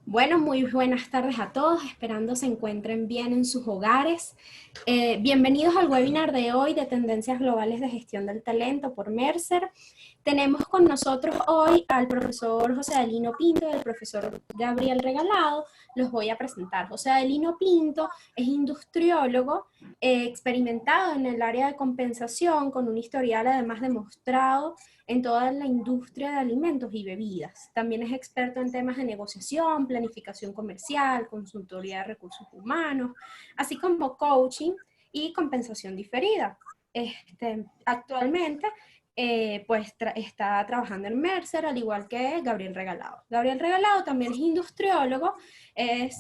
Bueno, muy buenas tardes a todos, esperando se encuentren bien en sus hogares. Bienvenidos al webinar de hoy de Tendencias Globales de Gestión del Talento por Mercer. Tenemos con nosotros hoy al profesor José Adelino Pinto y al profesor Gabriel Regalado. Los voy a presentar. José Adelino Pinto es industriólogo experimentado en el área de compensación, con un historial además demostrado en toda la industria de alimentos y bebidas. También es experto en temas de negociación, planificación comercial, consultoría de recursos humanos, así como coaching y compensación diferida. Actualmente pues está trabajando en Mercer, al igual que Gabriel Regalado. Gabriel Regalado también es industriólogo, es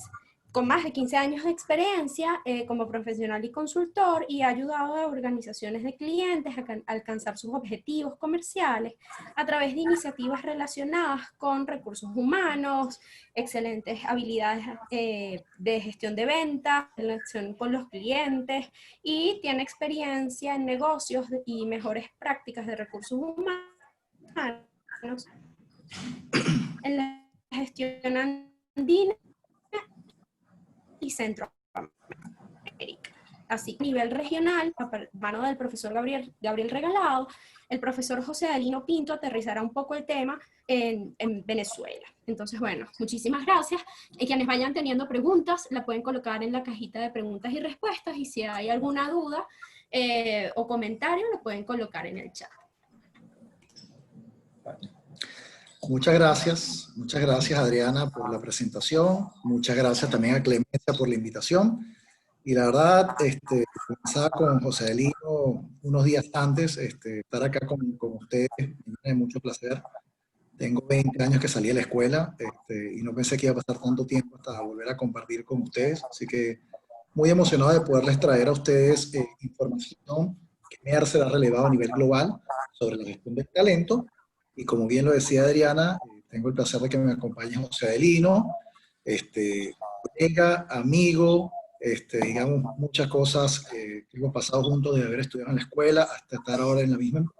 con más de 15 años de experiencia como profesional y consultor, y ha ayudado a organizaciones de clientes a alcanzar sus objetivos comerciales a través de iniciativas relacionadas con recursos humanos, excelentes habilidades de gestión de ventas, relación con los clientes, y tiene experiencia en negocios y mejores prácticas de recursos humanos en la gestión andina y Centroamérica. Así, a nivel regional, a mano del profesor Gabriel Regalado, el profesor José Adelino Pinto aterrizará un poco el tema en Venezuela. Entonces, bueno, muchísimas gracias. Quienes vayan teniendo preguntas, la pueden colocar en la cajita de preguntas y respuestas, y si hay alguna duda o comentario, lo pueden colocar en el chat. Muchas gracias Adriana por la presentación, muchas gracias también a Clemencia por la invitación. Y la verdad, comenzaba con José Adelino unos días antes, estar acá con ustedes me llena de mucho placer. Tengo 20 años que salí de la escuela y no pensé que iba a pasar tanto tiempo hasta volver a compartir con ustedes, así que muy emocionado de poderles traer a ustedes información que Mercer ha relevado a nivel global sobre la gestión del talento. Y como bien lo decía Adriana, tengo el placer de que me acompañe José Adelino, colega, amigo, digamos, muchas cosas que hemos pasado juntos desde haber estudiado en la escuela hasta estar ahora en la misma,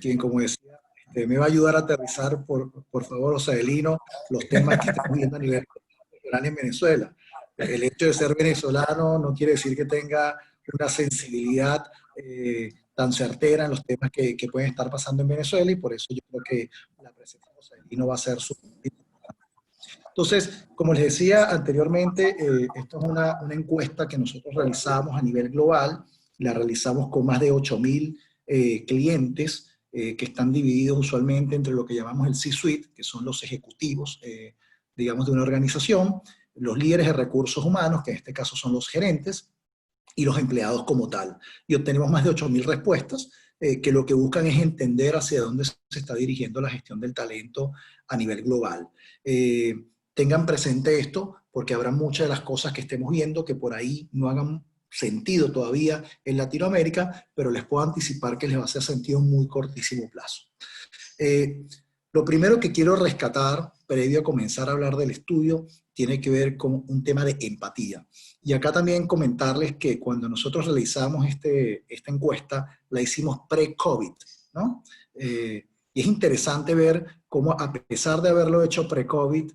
quien, como decía, me va a ayudar a aterrizar, por favor, José Adelino, los temas que estamos viendo a nivel nacional en Venezuela. El hecho de ser venezolano no quiere decir que tenga una sensibilidad tan certera en los temas que pueden estar pasando en Venezuela, y por eso yo creo que la presencia de José Adelino va a ser súper importante. Entonces, como les decía anteriormente, esto es una encuesta que nosotros realizamos a nivel global. La realizamos con más de 8.000 clientes que están divididos usualmente entre lo que llamamos el C-Suite, que son los ejecutivos, digamos, de una organización, los líderes de recursos humanos, que en este caso son los gerentes, y los empleados como tal. Y obtenemos más de 8.000 respuestas que lo que buscan es entender hacia dónde se está dirigiendo la gestión del talento a nivel global. Tengan presente esto, porque habrá muchas de las cosas que estemos viendo que por ahí no hagan sentido todavía en Latinoamérica, pero les puedo anticipar que les va a hacer sentido en muy cortísimo plazo. Lo primero que quiero rescatar, previo a comenzar a hablar del estudio, tiene que ver con un tema de empatía. Y acá también comentarles que cuando nosotros realizamos esta encuesta, la hicimos pre-COVID, ¿no? Y es interesante ver cómo, a pesar de haberlo hecho pre-COVID,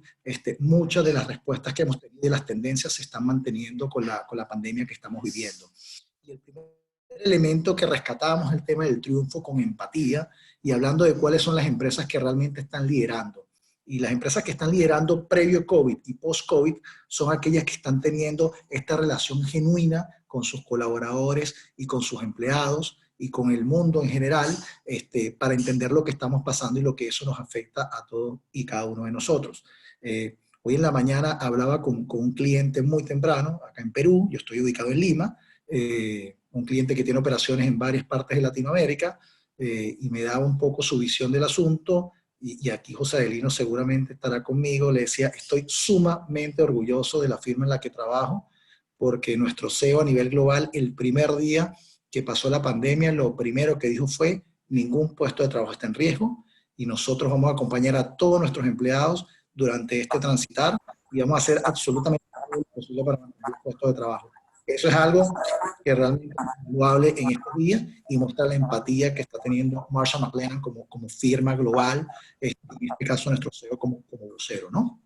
muchas de las respuestas que hemos tenido y las tendencias se están manteniendo con la pandemia que estamos viviendo. Y el primer elemento que rescatamos es el tema del triunfo con empatía, y hablando de cuáles son las empresas que realmente están liderando. Y las empresas que están liderando previo COVID y post-COVID son aquellas que están teniendo esta relación genuina con sus colaboradores y con sus empleados y con el mundo en general, para entender lo que estamos pasando y lo que eso nos afecta a todos y cada uno de nosotros. Hoy en la mañana hablaba con un cliente muy temprano, acá en Perú, yo estoy ubicado en Lima, un cliente que tiene operaciones en varias partes de Latinoamérica, y me daba un poco su visión del asunto, y aquí José Adelino seguramente estará conmigo. Le decía, estoy sumamente orgulloso de la firma en la que trabajo, porque nuestro CEO a nivel global, el primer día que pasó la pandemia, lo primero que dijo fue, ningún puesto de trabajo está en riesgo, y nosotros vamos a acompañar a todos nuestros empleados durante este transitar, y vamos a hacer absolutamente todo lo posible para mantener los puestos de trabajo. Eso es algo que realmente es invaluable en estos días, y muestra la empatía que está teniendo Marshall McLennan como firma global, en este caso nuestro CEO como vocero, ¿no?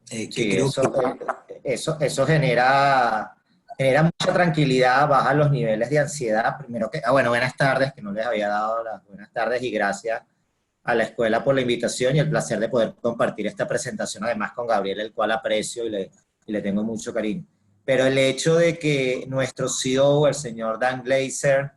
que Sí, creo que... eso genera mucha tranquilidad, baja los niveles de ansiedad. Primero que, bueno, buenas tardes, que no les había dado las buenas tardes y gracias a la escuela por la invitación y el placer de poder compartir esta presentación, además con Gabriel, el cual aprecio y le tengo mucho cariño. Pero el hecho de que nuestro CEO, el señor Dan Glaser,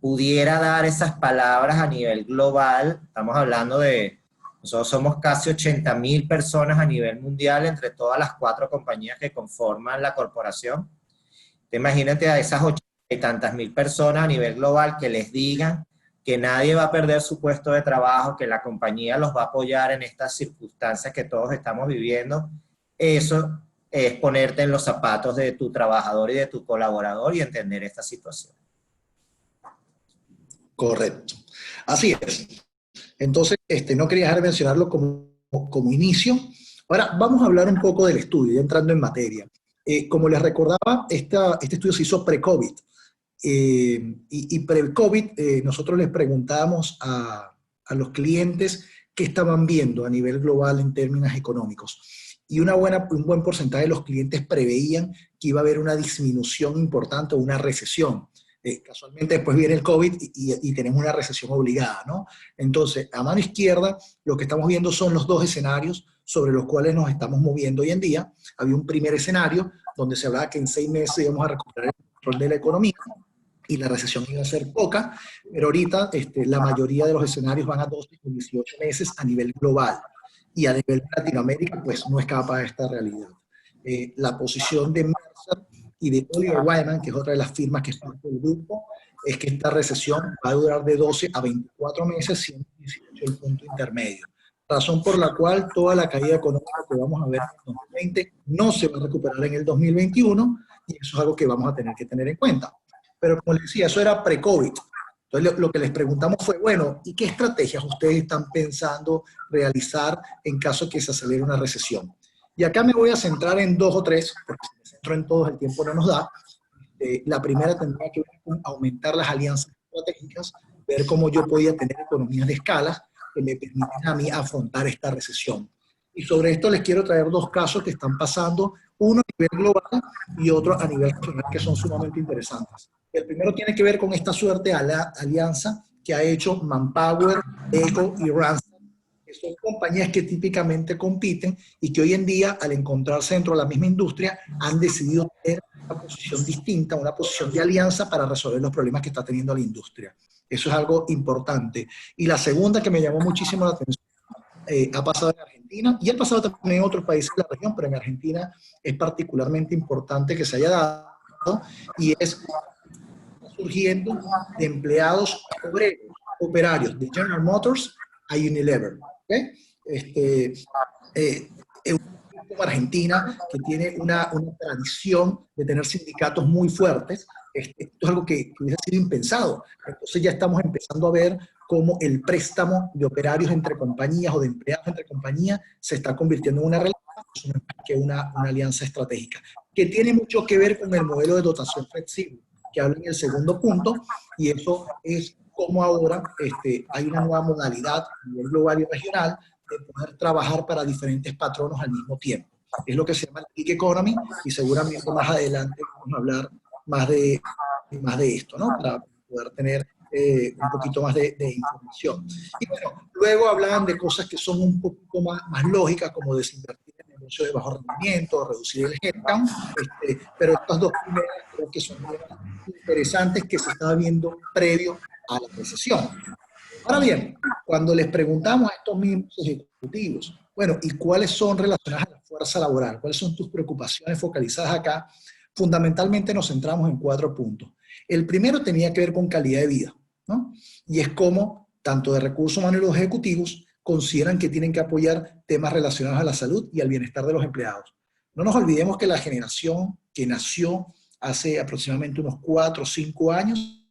pudiera dar esas palabras a nivel global, estamos hablando de, nosotros somos casi 80.000 personas a nivel mundial entre todas las 4 compañías que conforman la corporación. Imagínate a esas 80 y tantas mil personas a nivel global que les digan que nadie va a perder su puesto de trabajo, que la compañía los va a apoyar en estas circunstancias que todos estamos viviendo. Eso es ponerte en los zapatos de tu trabajador y de tu colaborador y entender esta situación. Correcto. Así es. Entonces, no quería dejar de mencionarlo como inicio. Ahora, vamos a hablar un poco del estudio, ya entrando en materia. Como les recordaba, este estudio se hizo pre-COVID. Y pre-COVID, nosotros les preguntábamos a los clientes qué estaban viendo a nivel global en términos económicos. Y un buen porcentaje de los clientes preveían que iba a haber una disminución importante o una recesión. Casualmente después viene el COVID y tenemos una recesión obligada, ¿no? Entonces, a mano izquierda, lo que estamos viendo son los 2 escenarios sobre los cuales nos estamos moviendo hoy en día. Había un primer escenario donde se hablaba que en 6 meses íbamos a recuperar el control de la economía y la recesión iba a ser poca, pero ahorita la mayoría de los escenarios van a 12 o 18 meses a nivel global. Y a nivel de Latinoamérica, pues no escapa de esta realidad. La posición de Mercer y de Oliver Wyman, que es otra de las firmas que es parte del grupo, es que esta recesión va a durar de 12 a 24 meses, siendo 18 el punto intermedio. Razón por la cual toda la caída económica que vamos a ver en el 2020 no se va a recuperar en el 2021, y eso es algo que vamos a tener que tener en cuenta. Pero como les decía, eso era pre-COVID. Entonces lo que les preguntamos fue, bueno, ¿y qué estrategias ustedes están pensando realizar en caso de que se acelere una recesión? Y acá me voy a centrar en 2 o 3, porque si me centro en todos el tiempo no nos da. La primera tendría que ver con aumentar las alianzas estratégicas, ver cómo yo podía tener economías de escala que me permitan a mí afrontar esta recesión. Y sobre esto les quiero traer 2 casos que están pasando, uno a nivel global y otro a nivel regional, que son sumamente interesantes. El primero tiene que ver con esta suerte de alianza que ha hecho Manpower, Eco y Randstad, que son compañías que típicamente compiten y que hoy en día, al encontrarse dentro de la misma industria, han decidido tener una posición distinta, una posición de alianza para resolver los problemas que está teniendo la industria. Eso es algo importante. Y la segunda que me llamó muchísimo la atención, ha pasado en Argentina y ha pasado también en otros países de la región, pero en Argentina es particularmente importante que se haya dado, y es surgiendo de empleados operarios de General Motors a Unilever. ¿Okay? Como Argentina, que tiene una tradición de tener sindicatos muy fuertes, esto es algo que hubiese sido impensado. Entonces ya estamos empezando a ver cómo el préstamo de operarios entre compañías o de empleados entre compañías se está convirtiendo en una realidad, que una alianza estratégica, que tiene mucho que ver con el modelo de dotación flexible, que habla en el segundo punto, y eso es cómo ahora hay una nueva modalidad a nivel global y regional de poder trabajar para diferentes patronos al mismo tiempo. Es lo que se llama el gig economy, y seguramente más adelante vamos a hablar más de esto, ¿no? Para poder tener un poquito más de información. Y bueno, luego hablaban de cosas que son un poco más lógicas, como desinvertir en negocios de bajo rendimiento, reducir el headcount, pero estas 2 primeras creo que son temas interesantes que se estaba viendo previo a la recesión. Ahora bien, cuando les preguntamos a estos mismos ejecutivos, bueno, ¿y cuáles son relacionadas a la fuerza laboral? ¿Cuáles son tus preocupaciones focalizadas acá? Fundamentalmente nos centramos en 4 puntos. El primero tenía que ver con calidad de vida, ¿no? Y es cómo, tanto de recursos humanos y los ejecutivos, consideran que tienen que apoyar temas relacionados a la salud y al bienestar de los empleados. No nos olvidemos que la generación que nació hace aproximadamente unos 4 o 5 años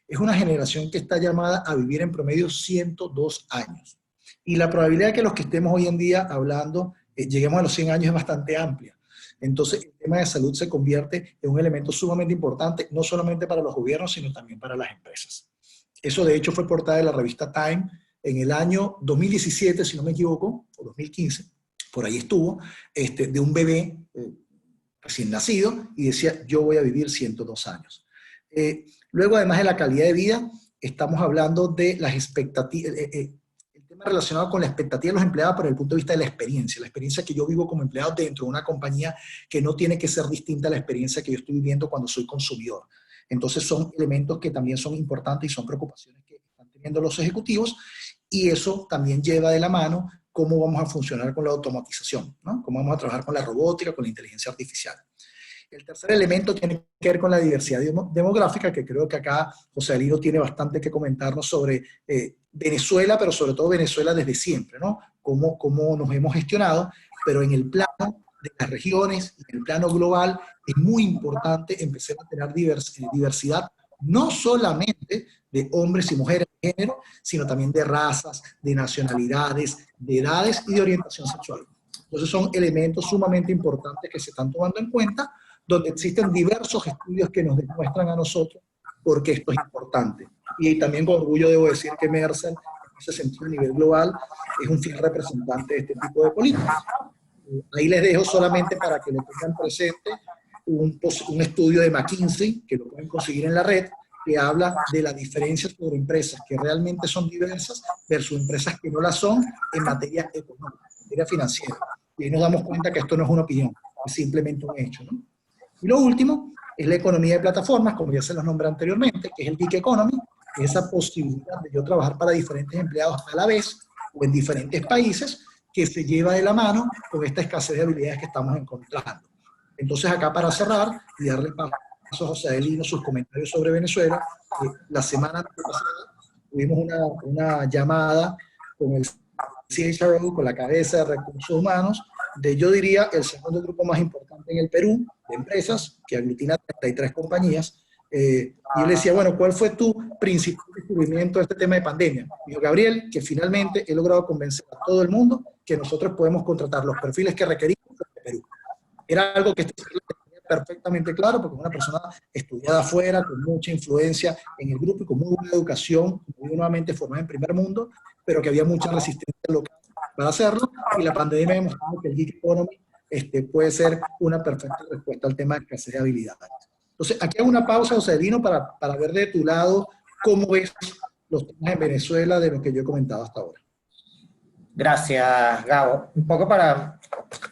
es una generación que está llamada a vivir en promedio 102 años. Y la probabilidad de que los que estemos hoy en día hablando lleguemos a los 100 años es bastante amplia. Entonces, el tema de salud se convierte en un elemento sumamente importante, no solamente para los gobiernos, sino también para las empresas. Eso, de hecho, fue portada de la revista Time en el año 2017, si no me equivoco, o 2015, por ahí estuvo, de un bebé recién nacido, y decía, yo voy a vivir 102 años. Luego, además de la calidad de vida, estamos hablando de las expectativas, el tema relacionado con la expectativa de los empleados por el punto de vista de la experiencia que yo vivo como empleado dentro de una compañía que no tiene que ser distinta a la experiencia que yo estoy viviendo cuando soy consumidor. Entonces son elementos que también son importantes y son preocupaciones que están teniendo los ejecutivos, y eso también lleva de la mano cómo vamos a funcionar con la automatización, ¿no? Cómo vamos a trabajar con la robótica, con la inteligencia artificial. El tercer elemento tiene que ver con la diversidad demográfica, que creo que acá José Adelino tiene bastante que comentarnos sobre Venezuela, pero sobre todo Venezuela desde siempre, ¿no? Cómo nos hemos gestionado, pero en el plano de las regiones, en el plano global, es muy importante empezar a tener diversidad, no solamente de hombres y mujeres de género, sino también de razas, de nacionalidades, de edades y de orientación sexual. Entonces son elementos sumamente importantes que se están tomando en cuenta, donde existen diversos estudios que nos demuestran a nosotros por qué esto es importante. Y también con orgullo debo decir que Mercer, en ese sentido a nivel global, es un fiel representante de este tipo de políticas. Ahí les dejo solamente para que lo tengan presente un estudio de McKinsey, que lo pueden conseguir en la red, que habla de la diferencia sobre empresas que realmente son diversas versus empresas que no la son en materia económica, en materia financiera. Y ahí nos damos cuenta que esto no es una opinión, es simplemente un hecho, ¿no? Y lo último es la economía de plataformas, como ya se los nombré anteriormente, que es el gig economy, esa posibilidad de yo trabajar para diferentes empleados a la vez o en diferentes países, que se lleva de la mano con esta escasez de habilidades que estamos encontrando. Entonces, acá para cerrar y darle paso a José Adelino sus comentarios sobre Venezuela, la semana pasada tuvimos una llamada con el CHRO, con la cabeza de recursos humanos, de, yo diría, el segundo grupo más importante en el Perú, de empresas, que aglutina 33 compañías, y yo le decía, bueno, ¿cuál fue tu principal descubrimiento de este tema de pandemia? Me dijo, Gabriel, que finalmente he logrado convencer a todo el mundo que nosotros podemos contratar los perfiles que requerimos en Perú. Era algo que tenía perfectamente claro, porque es una persona estudiada afuera, con mucha influencia en el grupo y con muy buena educación, como digo nuevamente, formada en primer mundo, pero que había mucha resistencia local para hacerlo, y la pandemia ha demostrado que el gig economy puede ser una perfecta respuesta al tema de escasez de habilidades. Entonces, aquí hago una pausa, José Adelino, para ver de tu lado cómo ves los temas en Venezuela de lo que yo he comentado hasta ahora. Gracias, Gabo. Un poco para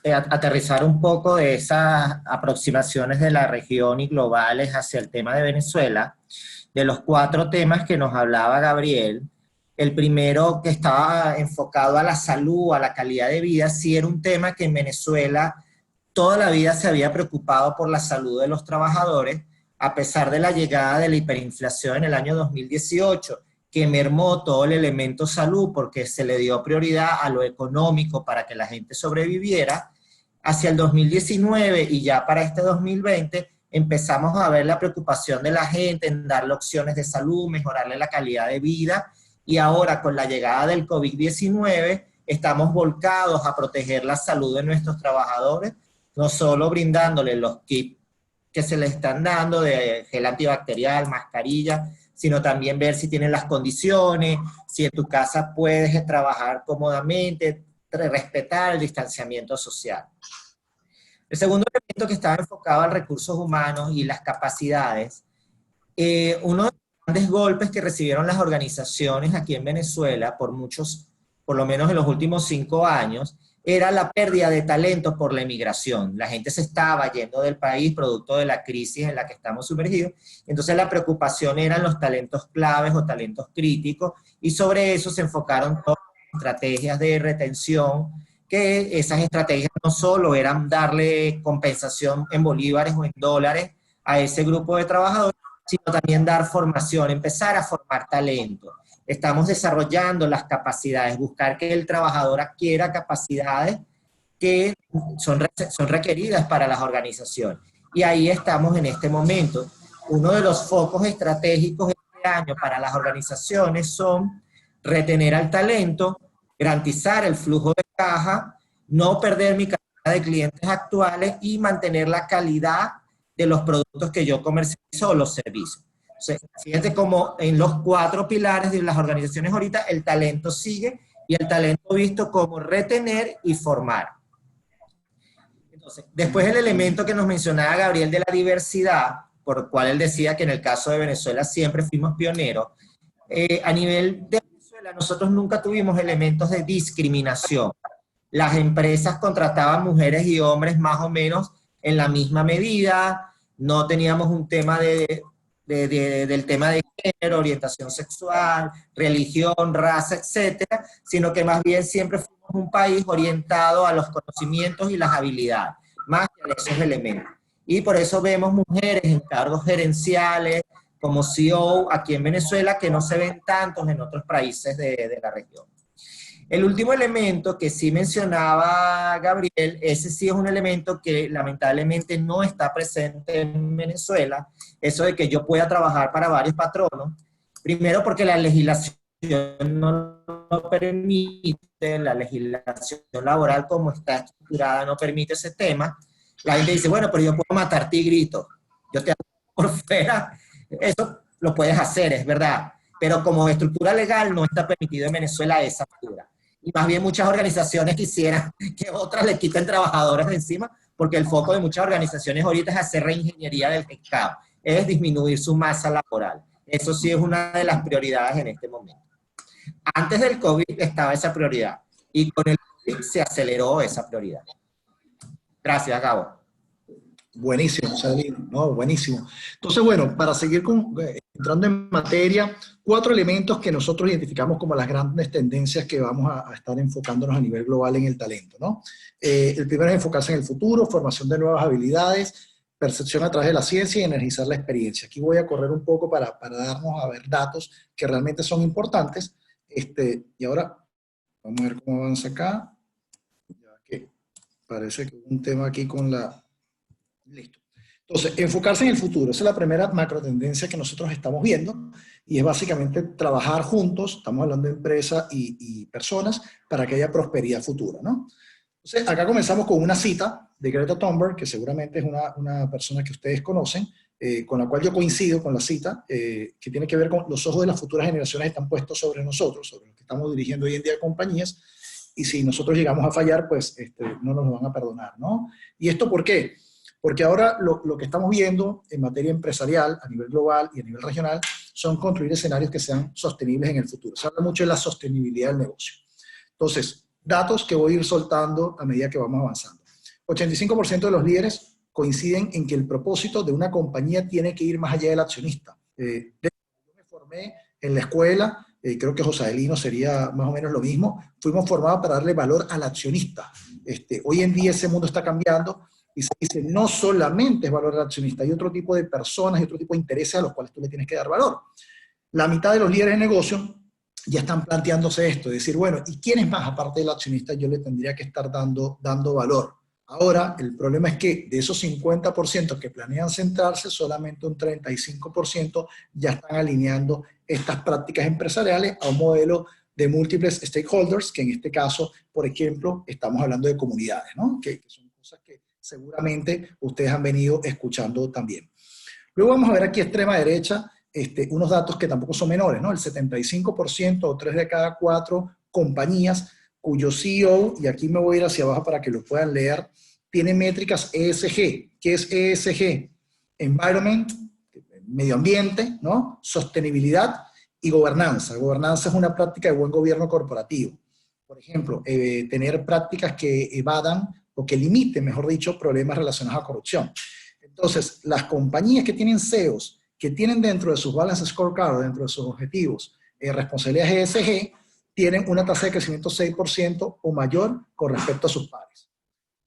aterrizar un poco de esas aproximaciones de la región y globales hacia el tema de Venezuela, de los 4 temas que nos hablaba Gabriel, el primero, que estaba enfocado a la salud, a la calidad de vida, sí era un tema que en Venezuela toda la vida se había preocupado por la salud de los trabajadores, a pesar de la llegada de la hiperinflación en el año 2018, que mermó todo el elemento salud porque se le dio prioridad a lo económico para que la gente sobreviviera. Hacia el 2019 y ya para este 2020 empezamos a ver la preocupación de la gente en darle opciones de salud, mejorarle la calidad de vida, y ahora con la llegada del COVID-19 estamos volcados a proteger la salud de nuestros trabajadores, no solo brindándoles los kits que se les están dando de gel antibacterial, mascarilla, sino también ver si tienen las condiciones, si en tu casa puedes trabajar cómodamente, respetar el distanciamiento social. El segundo elemento que estaba enfocado en recursos humanos y las capacidades, uno de los grandes golpes que recibieron las organizaciones aquí en Venezuela por lo menos en los últimos 5 años, era la pérdida de talento por la emigración. La gente se estaba yendo del país producto de la crisis en la que estamos sumergidos. Entonces la preocupación eran los talentos claves o talentos críticos, y sobre eso se enfocaron todas las estrategias de retención, que esas estrategias no solo eran darle compensación en bolívares o en dólares a ese grupo de trabajadores, sino también dar formación, empezar a formar talento. Estamos desarrollando las capacidades, buscar que el trabajador adquiera capacidades que son requeridas para las organizaciones. Y ahí estamos en este momento. Uno de los focos estratégicos este año para las organizaciones son retener al talento, garantizar el flujo de caja, no perder mi cantidad de clientes actuales y mantener la calidad de los productos que yo comercializo o los servicios. Fíjense cómo en los 4 pilares de las organizaciones ahorita el talento sigue, y el talento visto como retener y formar. Entonces, después el elemento que nos mencionaba Gabriel de la diversidad, por el cual él decía que en el caso de Venezuela siempre fuimos pioneros, a nivel de Venezuela nosotros nunca tuvimos elementos de discriminación. Las empresas contrataban mujeres y hombres más o menos en la misma medida, no teníamos un tema del tema de género, orientación sexual, religión, raza, etcétera, sino que más bien siempre fuimos un país orientado a los conocimientos y las habilidades, más que a esos elementos. Y por eso vemos mujeres en cargos gerenciales, como CEO aquí en Venezuela, que no se ven tantos en otros países de la región. El último elemento que sí mencionaba Gabriel, ese sí es un elemento que lamentablemente no está presente en Venezuela, eso de que yo pueda trabajar para varios patronos, primero porque la legislación no lo permite, la legislación laboral como está estructurada no permite ese tema. La gente dice, bueno, pero yo puedo matar tigritos, yo te hago por fuera, eso lo puedes hacer, es verdad, pero como estructura legal no está permitido en Venezuela esa figura. Y más bien muchas organizaciones quisieran que otras le quiten trabajadores de encima, porque el foco de muchas organizaciones ahorita es hacer reingeniería del mercado, es disminuir su masa laboral. Eso sí es una de las prioridades en este momento. Antes del COVID estaba esa prioridad, y con el COVID se aceleró esa prioridad. Gracias, Gabo. Buenísimo, Sadalino, no, buenísimo. Entonces, bueno, para seguir entrando en materia, 4 elementos que nosotros identificamos como las grandes tendencias que vamos a estar enfocándonos a nivel global en el talento, ¿no? El primero es enfocarse en el futuro, formación de nuevas habilidades, percepción a través de la ciencia y energizar la experiencia. Aquí voy a correr un poco para darnos a ver datos que realmente son importantes. Y ahora, vamos a ver cómo avanza acá. Ya que parece que hubo un tema aquí con la... Listo. Entonces, enfocarse en el futuro. Esa es la primera macro tendencia que nosotros estamos viendo y es básicamente trabajar juntos, estamos hablando de empresas y personas, para que haya prosperidad futura, ¿no? Entonces, acá comenzamos con una cita de Greta Thunberg, que seguramente es una persona que ustedes conocen, con la cual yo coincido con la cita, que tiene que ver con los ojos de las futuras generaciones están puestos sobre nosotros, sobre los que estamos dirigiendo hoy en día compañías, y si nosotros llegamos a fallar, pues no nos lo van a perdonar, ¿no? ¿Y esto por qué? Porque ahora lo que estamos viendo en materia empresarial, a nivel global y a nivel regional, son construir escenarios que sean sostenibles en el futuro. Se habla mucho de la sostenibilidad del negocio. Entonces, datos que voy a ir soltando a medida que vamos avanzando. 85% de los líderes coinciden en que el propósito de una compañía tiene que ir más allá del accionista. Yo me formé en la escuela, creo que Josaelino sería más o menos lo mismo, fuimos formados para darle valor al accionista. Hoy en día ese mundo está cambiando y se dice, no solamente es valor al accionista, hay otro tipo de personas y otro tipo de intereses a los cuales tú le tienes que dar valor. La mitad de los líderes de negocio ya están planteándose esto, decir, bueno, ¿y quién es más aparte del accionista? Yo le tendría que estar dando valor. Ahora, el problema es que de esos 50% que planean centrarse, solamente un 35% ya están alineando estas prácticas empresariales a un modelo de múltiples stakeholders, que en este caso, por ejemplo, estamos hablando de comunidades, ¿no? Que son cosas que seguramente ustedes han venido escuchando también. Luego vamos a ver aquí a extrema derecha unos datos que tampoco son menores, ¿no? El 75% o 3 de cada 4 compañías cuyo CEO, y aquí me voy a ir hacia abajo para que lo puedan leer, tiene métricas ESG. ¿Qué es ESG? Environment, medio ambiente, ¿no? Sostenibilidad y gobernanza. Gobernanza es una práctica de buen gobierno corporativo. Por ejemplo, tener prácticas que evadan o que limiten, mejor dicho, problemas relacionados a corrupción. Entonces, las compañías que tienen CEOs, que tienen dentro de sus balance scorecard, dentro de sus objetivos, responsabilidades ESG, tienen una tasa de crecimiento 6% o mayor con respecto a sus pares.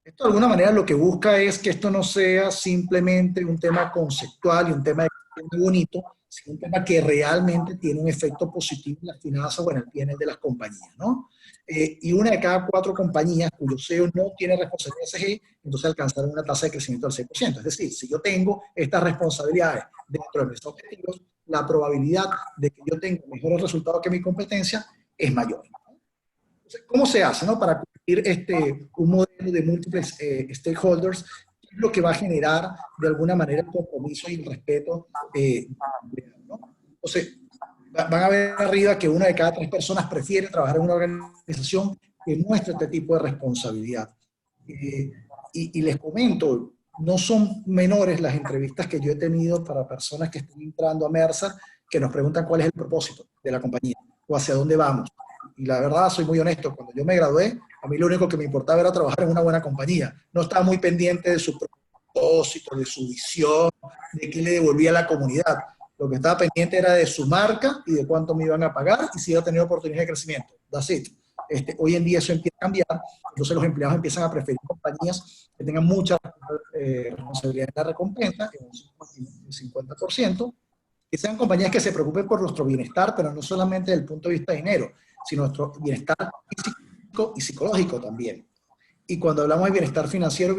Esto de alguna manera lo que busca es que esto no sea simplemente un tema conceptual y un tema de bonito, sino un tema que realmente tiene un efecto positivo en las finanzas o en el PNL de las compañías, ¿no? Y una de cada 4 compañías cuyo CEO no tiene responsabilidad ESG, entonces alcanzarán una tasa de crecimiento del 6%. Es decir, si yo tengo estas responsabilidades dentro de mis objetivos, la probabilidad de que yo tenga mejores resultados que mi competencia es mayor. Entonces, ¿cómo se hace, no? Para cumplir un modelo de múltiples stakeholders, ¿qué es lo que va a generar de alguna manera el compromiso y el respeto? ¿No? Entonces, van a ver arriba que 1 de cada 3 personas prefiere trabajar en una organización que muestra este tipo de responsabilidad. Y les comento, no son menores las entrevistas que yo he tenido para personas que están entrando a Mercer, que nos preguntan cuál es el propósito de la compañía o hacia dónde vamos. Y la verdad, soy muy honesto, cuando yo me gradué, a mí lo único que me importaba era trabajar en una buena compañía. No estaba muy pendiente de su propósito, de su visión, de qué le devolvía a la comunidad. Lo que estaba pendiente era de su marca y de cuánto me iban a pagar y si iba a tener oportunidad de crecimiento. That's it. Hoy en día eso empieza a cambiar, entonces los empleados empiezan a preferir compañías que tengan mucha responsabilidad en la recompensa, en un 50%, que sean compañías que se preocupen por nuestro bienestar, pero no solamente desde el punto de vista de dinero, sino nuestro bienestar físico y psicológico también. Y cuando hablamos de bienestar financiero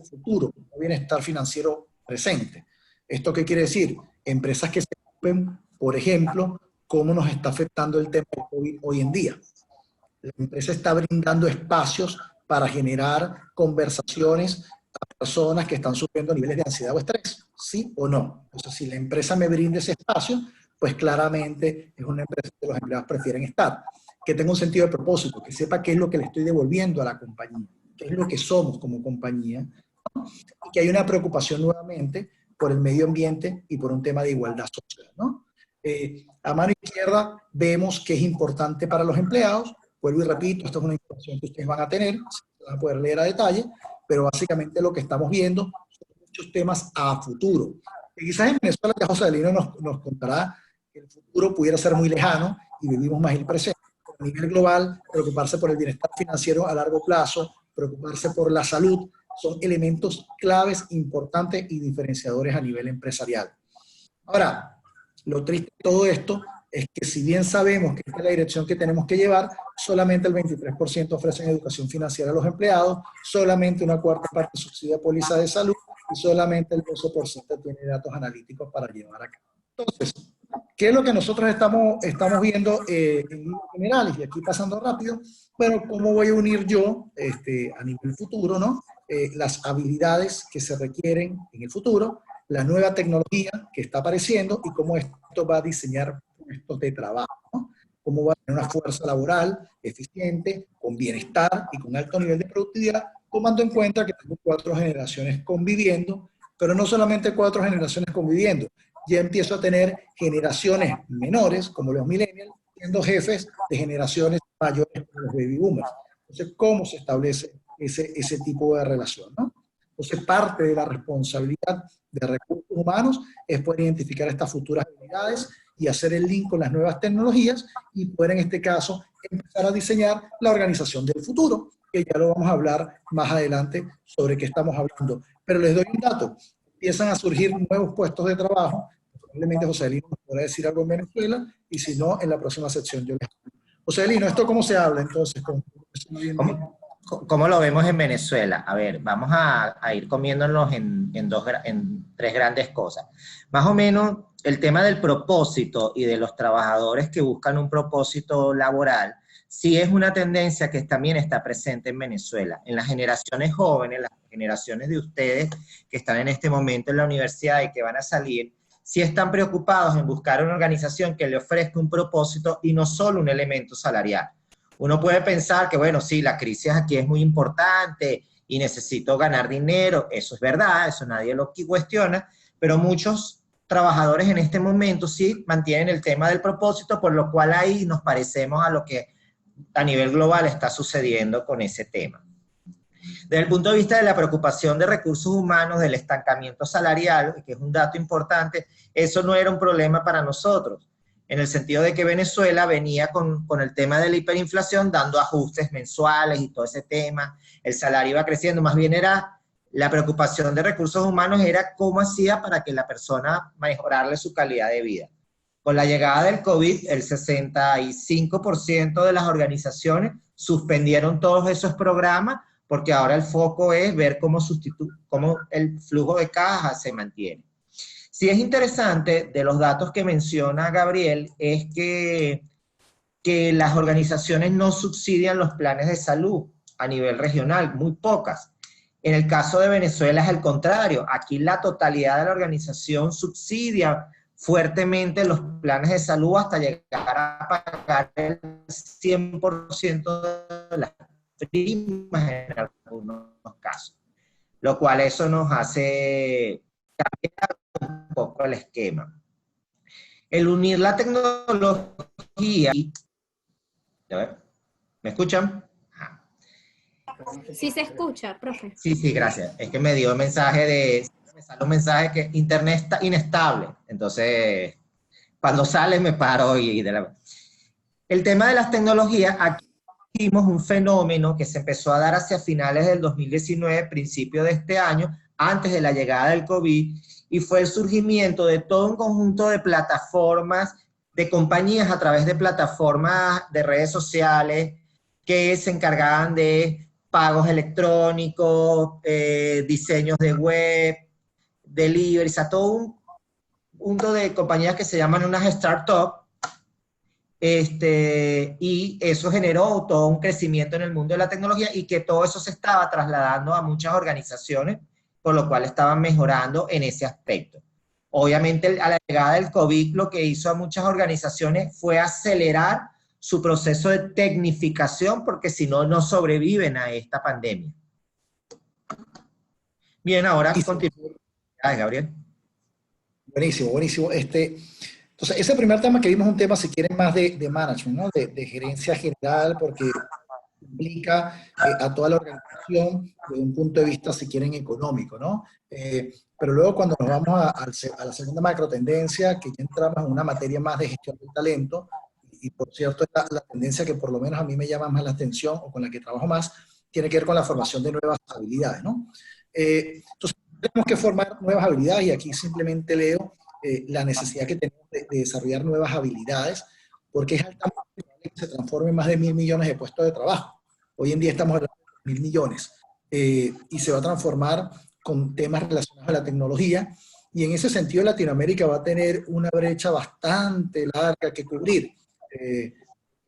futuro, no bienestar financiero presente. ¿Esto qué quiere decir? Empresas que se preocupen, por ejemplo, cómo nos está afectando el tema del COVID hoy en día. La empresa está brindando espacios para generar conversaciones a personas que están sufriendo niveles de ansiedad o estrés, ¿sí o no? Entonces, si la empresa me brinda ese espacio, pues claramente es una empresa que los empleados prefieren estar. Que tenga un sentido de propósito, que sepa qué es lo que le estoy devolviendo a la compañía, qué es lo que somos como compañía, ¿no? Y que hay una preocupación nuevamente por el medio ambiente y por un tema de igualdad social, ¿no? A mano izquierda vemos que es importante para los empleados. Vuelvo y repito, esto es una información que ustedes van a tener, van a poder leer a detalle, pero básicamente lo que estamos viendo son muchos temas a futuro. Y quizás en Venezuela, que José Adelino nos contará que el futuro pudiera ser muy lejano y vivimos más el presente. A nivel global, preocuparse por el bienestar financiero a largo plazo, preocuparse por la salud, son elementos claves, importantes y diferenciadores a nivel empresarial. Ahora, lo triste de todo esto es que si bien sabemos que esta es la dirección que tenemos que llevar, solamente el 23% ofrecen educación financiera a los empleados, solamente una cuarta parte subsidia póliza de salud y solamente el 12% tiene datos analíticos para llevar a cabo. Entonces, ¿qué es lo que nosotros estamos viendo en general? Y aquí pasando rápido, bueno, ¿cómo voy a unir yo a nivel futuro, ¿no? Las habilidades que se requieren en el futuro, la nueva tecnología que está apareciendo y cómo esto va a diseñar puestos de trabajo, ¿no? Cómo va a tener una fuerza laboral eficiente, con bienestar y con alto nivel de productividad, tomando en cuenta que tengo 4 generaciones conviviendo, pero no solamente 4 generaciones conviviendo, ya empiezo a tener generaciones menores, como los millennials, siendo jefes de generaciones mayores como los baby boomers. Entonces, ¿cómo se establece ese tipo de relación, ¿no? Entonces, parte de la responsabilidad de recursos humanos es poder identificar estas futuras habilidades y hacer el link con las nuevas tecnologías y poder, en este caso, empezar a diseñar la organización del futuro, que ya lo vamos a hablar más adelante sobre qué estamos hablando. Pero les doy un dato. Empiezan a surgir nuevos puestos de trabajo. Probablemente José Adelino nos podrá decir algo en Venezuela, y si no, en la próxima sección yo les hablo. José Adelino, ¿esto cómo se habla entonces? ¿Cómo lo vemos en Venezuela? A ver, vamos a ir comiéndonos en 3 grandes cosas. Más o menos el tema del propósito y de los trabajadores que buscan un propósito laboral, sí es una tendencia que también está presente en Venezuela. En las generaciones jóvenes, las generaciones de ustedes que están en este momento en la universidad y que van a salir, sí están preocupados en buscar una organización que le ofrezca un propósito y no solo un elemento salarial. Uno puede pensar que, bueno, sí, la crisis aquí es muy importante y necesito ganar dinero, eso es verdad, eso nadie lo cuestiona, pero muchos trabajadores en este momento sí mantienen el tema del propósito, por lo cual ahí nos parecemos a lo que a nivel global está sucediendo con ese tema. Desde el punto de vista de la preocupación de recursos humanos, del estancamiento salarial, que es un dato importante, eso no era un problema para nosotros, en el sentido de que Venezuela venía con el tema de la hiperinflación, dando ajustes mensuales y todo ese tema, el salario iba creciendo, más bien era la preocupación de recursos humanos era cómo hacía para que la persona mejorarle su calidad de vida. Con la llegada del COVID, el 65% de las organizaciones suspendieron todos esos programas porque ahora el foco es ver cómo el flujo de caja se mantiene. Sí es interesante, de los datos que menciona Gabriel, es que las organizaciones no subsidian los planes de salud a nivel regional, muy pocas. En el caso de Venezuela es el contrario, aquí la totalidad de la organización subsidia fuertemente los planes de salud hasta llegar a pagar el 100% de las primas en algunos casos. caso. Lo cual eso nos hace cambiar un poco el esquema. El unir la tecnología... A ver, ¿me escuchan? Sí se escucha, profe. Sí, gracias. Es que me dio un mensaje me sale un mensaje que internet está inestable. Entonces, cuando sale me paro El tema de las tecnologías, aquí vimos un fenómeno que se empezó a dar hacia finales del 2019, principio de este año, antes de la llegada del COVID, y fue el surgimiento de todo un conjunto de plataformas, de compañías a través de plataformas de redes sociales que se encargaban de pagos electrónicos, diseños de web, delivery, o sea, todo un mundo de compañías que se llaman unas startups, y eso generó todo un crecimiento en el mundo de la tecnología y que todo eso se estaba trasladando a muchas organizaciones, por lo cual estaban mejorando en ese aspecto. Obviamente, a la llegada del COVID, lo que hizo a muchas organizaciones fue acelerar su proceso de tecnificación, porque si no, no sobreviven a esta pandemia. Bien, ahora continuamos. Gabriel. Buenísimo, buenísimo. Entonces, ese primer tema que vimos es un tema, si quieren, más de management, ¿no? De gerencia general, porque implica a toda la organización desde un punto de vista, si quieren, económico, ¿no? Pero luego cuando nos vamos a la segunda macro tendencia, que ya entramos en una materia más de gestión del talento, y por cierto, la tendencia que por lo menos a mí me llama más la atención, o con la que trabajo más, tiene que ver con la formación de nuevas habilidades, ¿no? Entonces, tenemos que formar nuevas habilidades, y aquí simplemente leo la necesidad que tenemos de desarrollar nuevas habilidades, porque es altamente probable que se transformen más de 1.000 millones de puestos de trabajo. Hoy en día estamos hablando de 1.000 millones, y se va a transformar con temas relacionados a la tecnología, y en ese sentido Latinoamérica va a tener una brecha bastante larga que cubrir.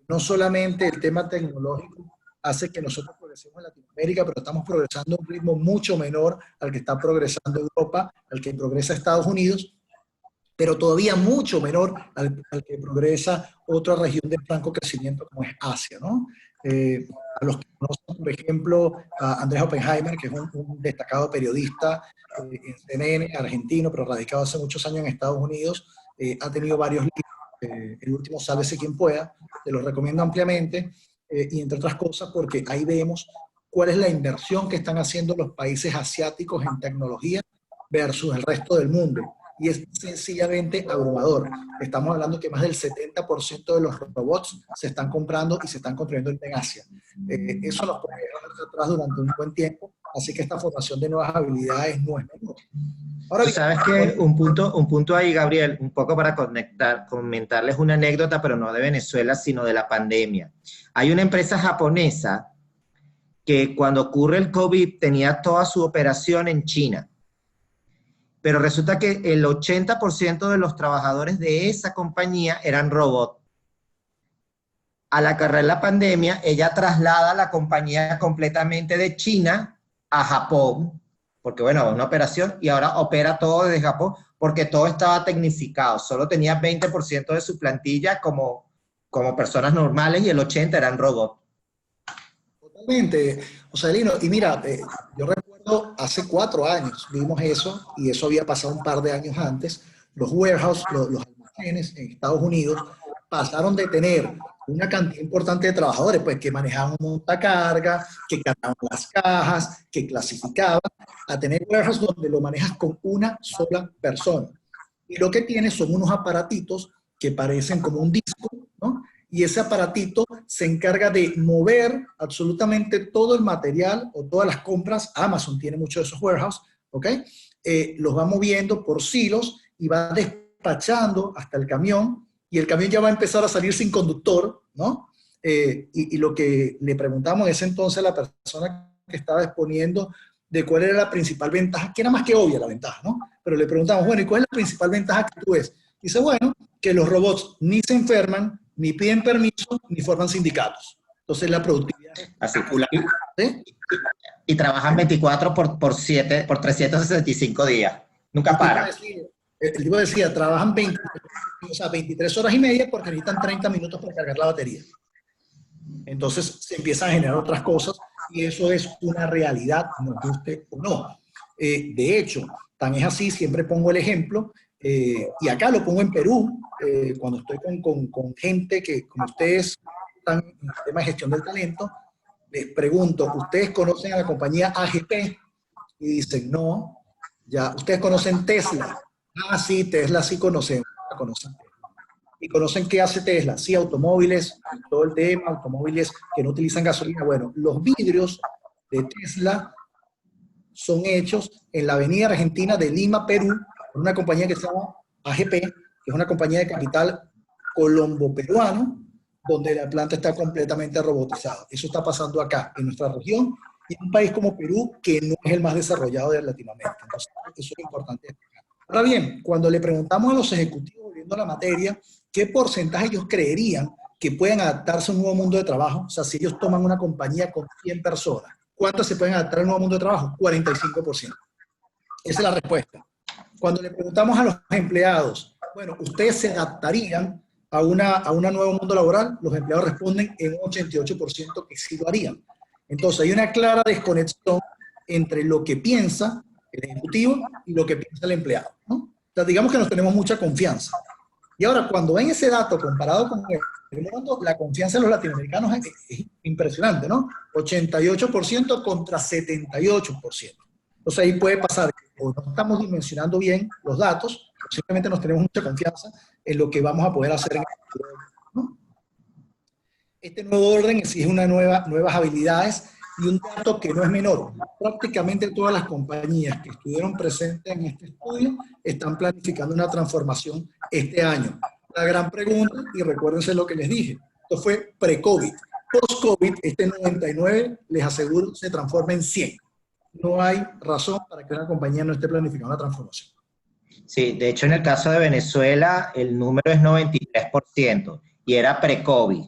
No solamente el tema tecnológico hace que nosotros progresemos en Latinoamérica, pero estamos progresando a un ritmo mucho menor al que está progresando Europa, al que progresa Estados Unidos, pero todavía mucho menor al que progresa otra región de franco crecimiento como es Asia, ¿no? A los que conocen, por ejemplo, a Andrés Oppenheimer, que es un destacado periodista en CNN, argentino, pero radicado hace muchos años en Estados Unidos, ha tenido varios libros, el último, Sálvese quien pueda, te lo recomiendo ampliamente, y entre otras cosas porque ahí vemos cuál es la inversión que están haciendo los países asiáticos en tecnología versus el resto del mundo. Y es sencillamente abrumador. Estamos hablando que más del 70% de los robots se están comprando y se están construyendo en Asia. Eso nos puede dejar atrás durante un buen tiempo, así que esta formación de nuevas habilidades no es menor. Ahora, ¿tú sabes que un punto ahí, Gabriel, un poco para comentarles una anécdota, pero no de Venezuela, sino de la pandemia? Hay una empresa japonesa que cuando ocurre el COVID tenía toda su operación en China. Pero resulta que el 80% de los trabajadores de esa compañía eran robots. Al acarrear la pandemia, ella traslada la compañía completamente de China a Japón, porque bueno, una operación, y ahora opera todo desde Japón, porque todo estaba tecnificado. Solo tenía 20% de su plantilla como personas normales y el 80% eran robots. Totalmente, Joselino. Y mira, yo recuerdo hace 4 años vimos eso, y eso había pasado un par de años antes. Los warehouses, los almacenes en Estados Unidos pasaron de tener una cantidad importante de trabajadores, pues que manejaban un montacarga, que cargaban las cajas, que clasificaban, a tener warehouses donde lo manejas con una sola persona. Y lo que tienes son unos aparatitos que parecen como un disco, ¿no? Y ese aparatito se encarga de mover absolutamente todo el material o todas las compras. Amazon tiene muchos de esos warehouses, ¿ok? Los va moviendo por silos y va despachando hasta el camión, y el camión ya va a empezar a salir sin conductor, ¿no? Y lo que le preguntamos en ese entonces a la persona que estaba exponiendo de cuál era la principal ventaja, que era más que obvia la ventaja, ¿no? Pero le preguntamos, bueno, ¿y cuál es la principal ventaja que tú ves? Dice, bueno, que los robots ni se enferman, ni piden permiso, ni forman sindicatos. Entonces la productividad es espectacular. ¿Sí? Y trabajan 24 por 7, por 365 días. Nunca paran. El tipo decía, trabajan 23 horas y media porque necesitan 30 minutos para cargar la batería. Entonces se empiezan a generar otras cosas Y eso es una realidad, nos guste o no. De hecho, tan es así, siempre pongo el ejemplo, y acá lo pongo en Perú, cuando estoy con gente que, como ustedes están en el tema de gestión del talento, les pregunto, ¿ustedes conocen a la compañía AGP? Y dicen, no. Ya, ¿ustedes conocen Tesla? Ah, sí, Tesla sí conocen. La conocen. ¿Y conocen qué hace Tesla? Sí, automóviles, todo el tema, automóviles que no utilizan gasolina. Bueno, los vidrios de Tesla son hechos en la avenida Argentina de Lima, Perú, por una compañía que se llama AGP, que es una compañía de capital colombo-peruano, donde la planta está completamente robotizada. Eso está pasando acá, en nuestra región, y en un país como Perú, que no es el más desarrollado de Latinoamérica. Entonces, eso es importante. Ahora bien, cuando le preguntamos a los ejecutivos, volviendo a la materia, ¿qué porcentaje ellos creerían que pueden adaptarse a un nuevo mundo de trabajo? O sea, si ellos toman una compañía con 100 personas, ¿cuántas se pueden adaptar al nuevo mundo de trabajo? 45%. Esa es la respuesta. Cuando le preguntamos a los empleados, bueno, ¿ustedes se adaptarían a una nuevo mundo laboral? Los empleados responden en un 88% que sí lo harían. Entonces, hay una clara desconexión entre lo que piensa el ejecutivo y lo que piensa el empleado, ¿no? O sea, digamos que nos tenemos mucha confianza. Y ahora, cuando ven ese dato comparado con el mundo, la confianza de los latinoamericanos es impresionante, ¿no? 88% contra 78%. Entonces ahí puede pasar que o no estamos dimensionando bien los datos, o simplemente nos tenemos mucha confianza en lo que vamos a poder hacer en el futuro, ¿no? Este nuevo orden exige nuevas habilidades y un dato que no es menor. Prácticamente todas las compañías que estuvieron presentes en este estudio están planificando una transformación este año. La gran pregunta, y recuérdense lo que les dije, esto fue pre-COVID. Post-COVID, este 99, les aseguro, se transforma en 100. No hay razón para que una compañía no esté planificando una transformación. Sí, de hecho en el caso de Venezuela el número es 93% y era pre-COVID.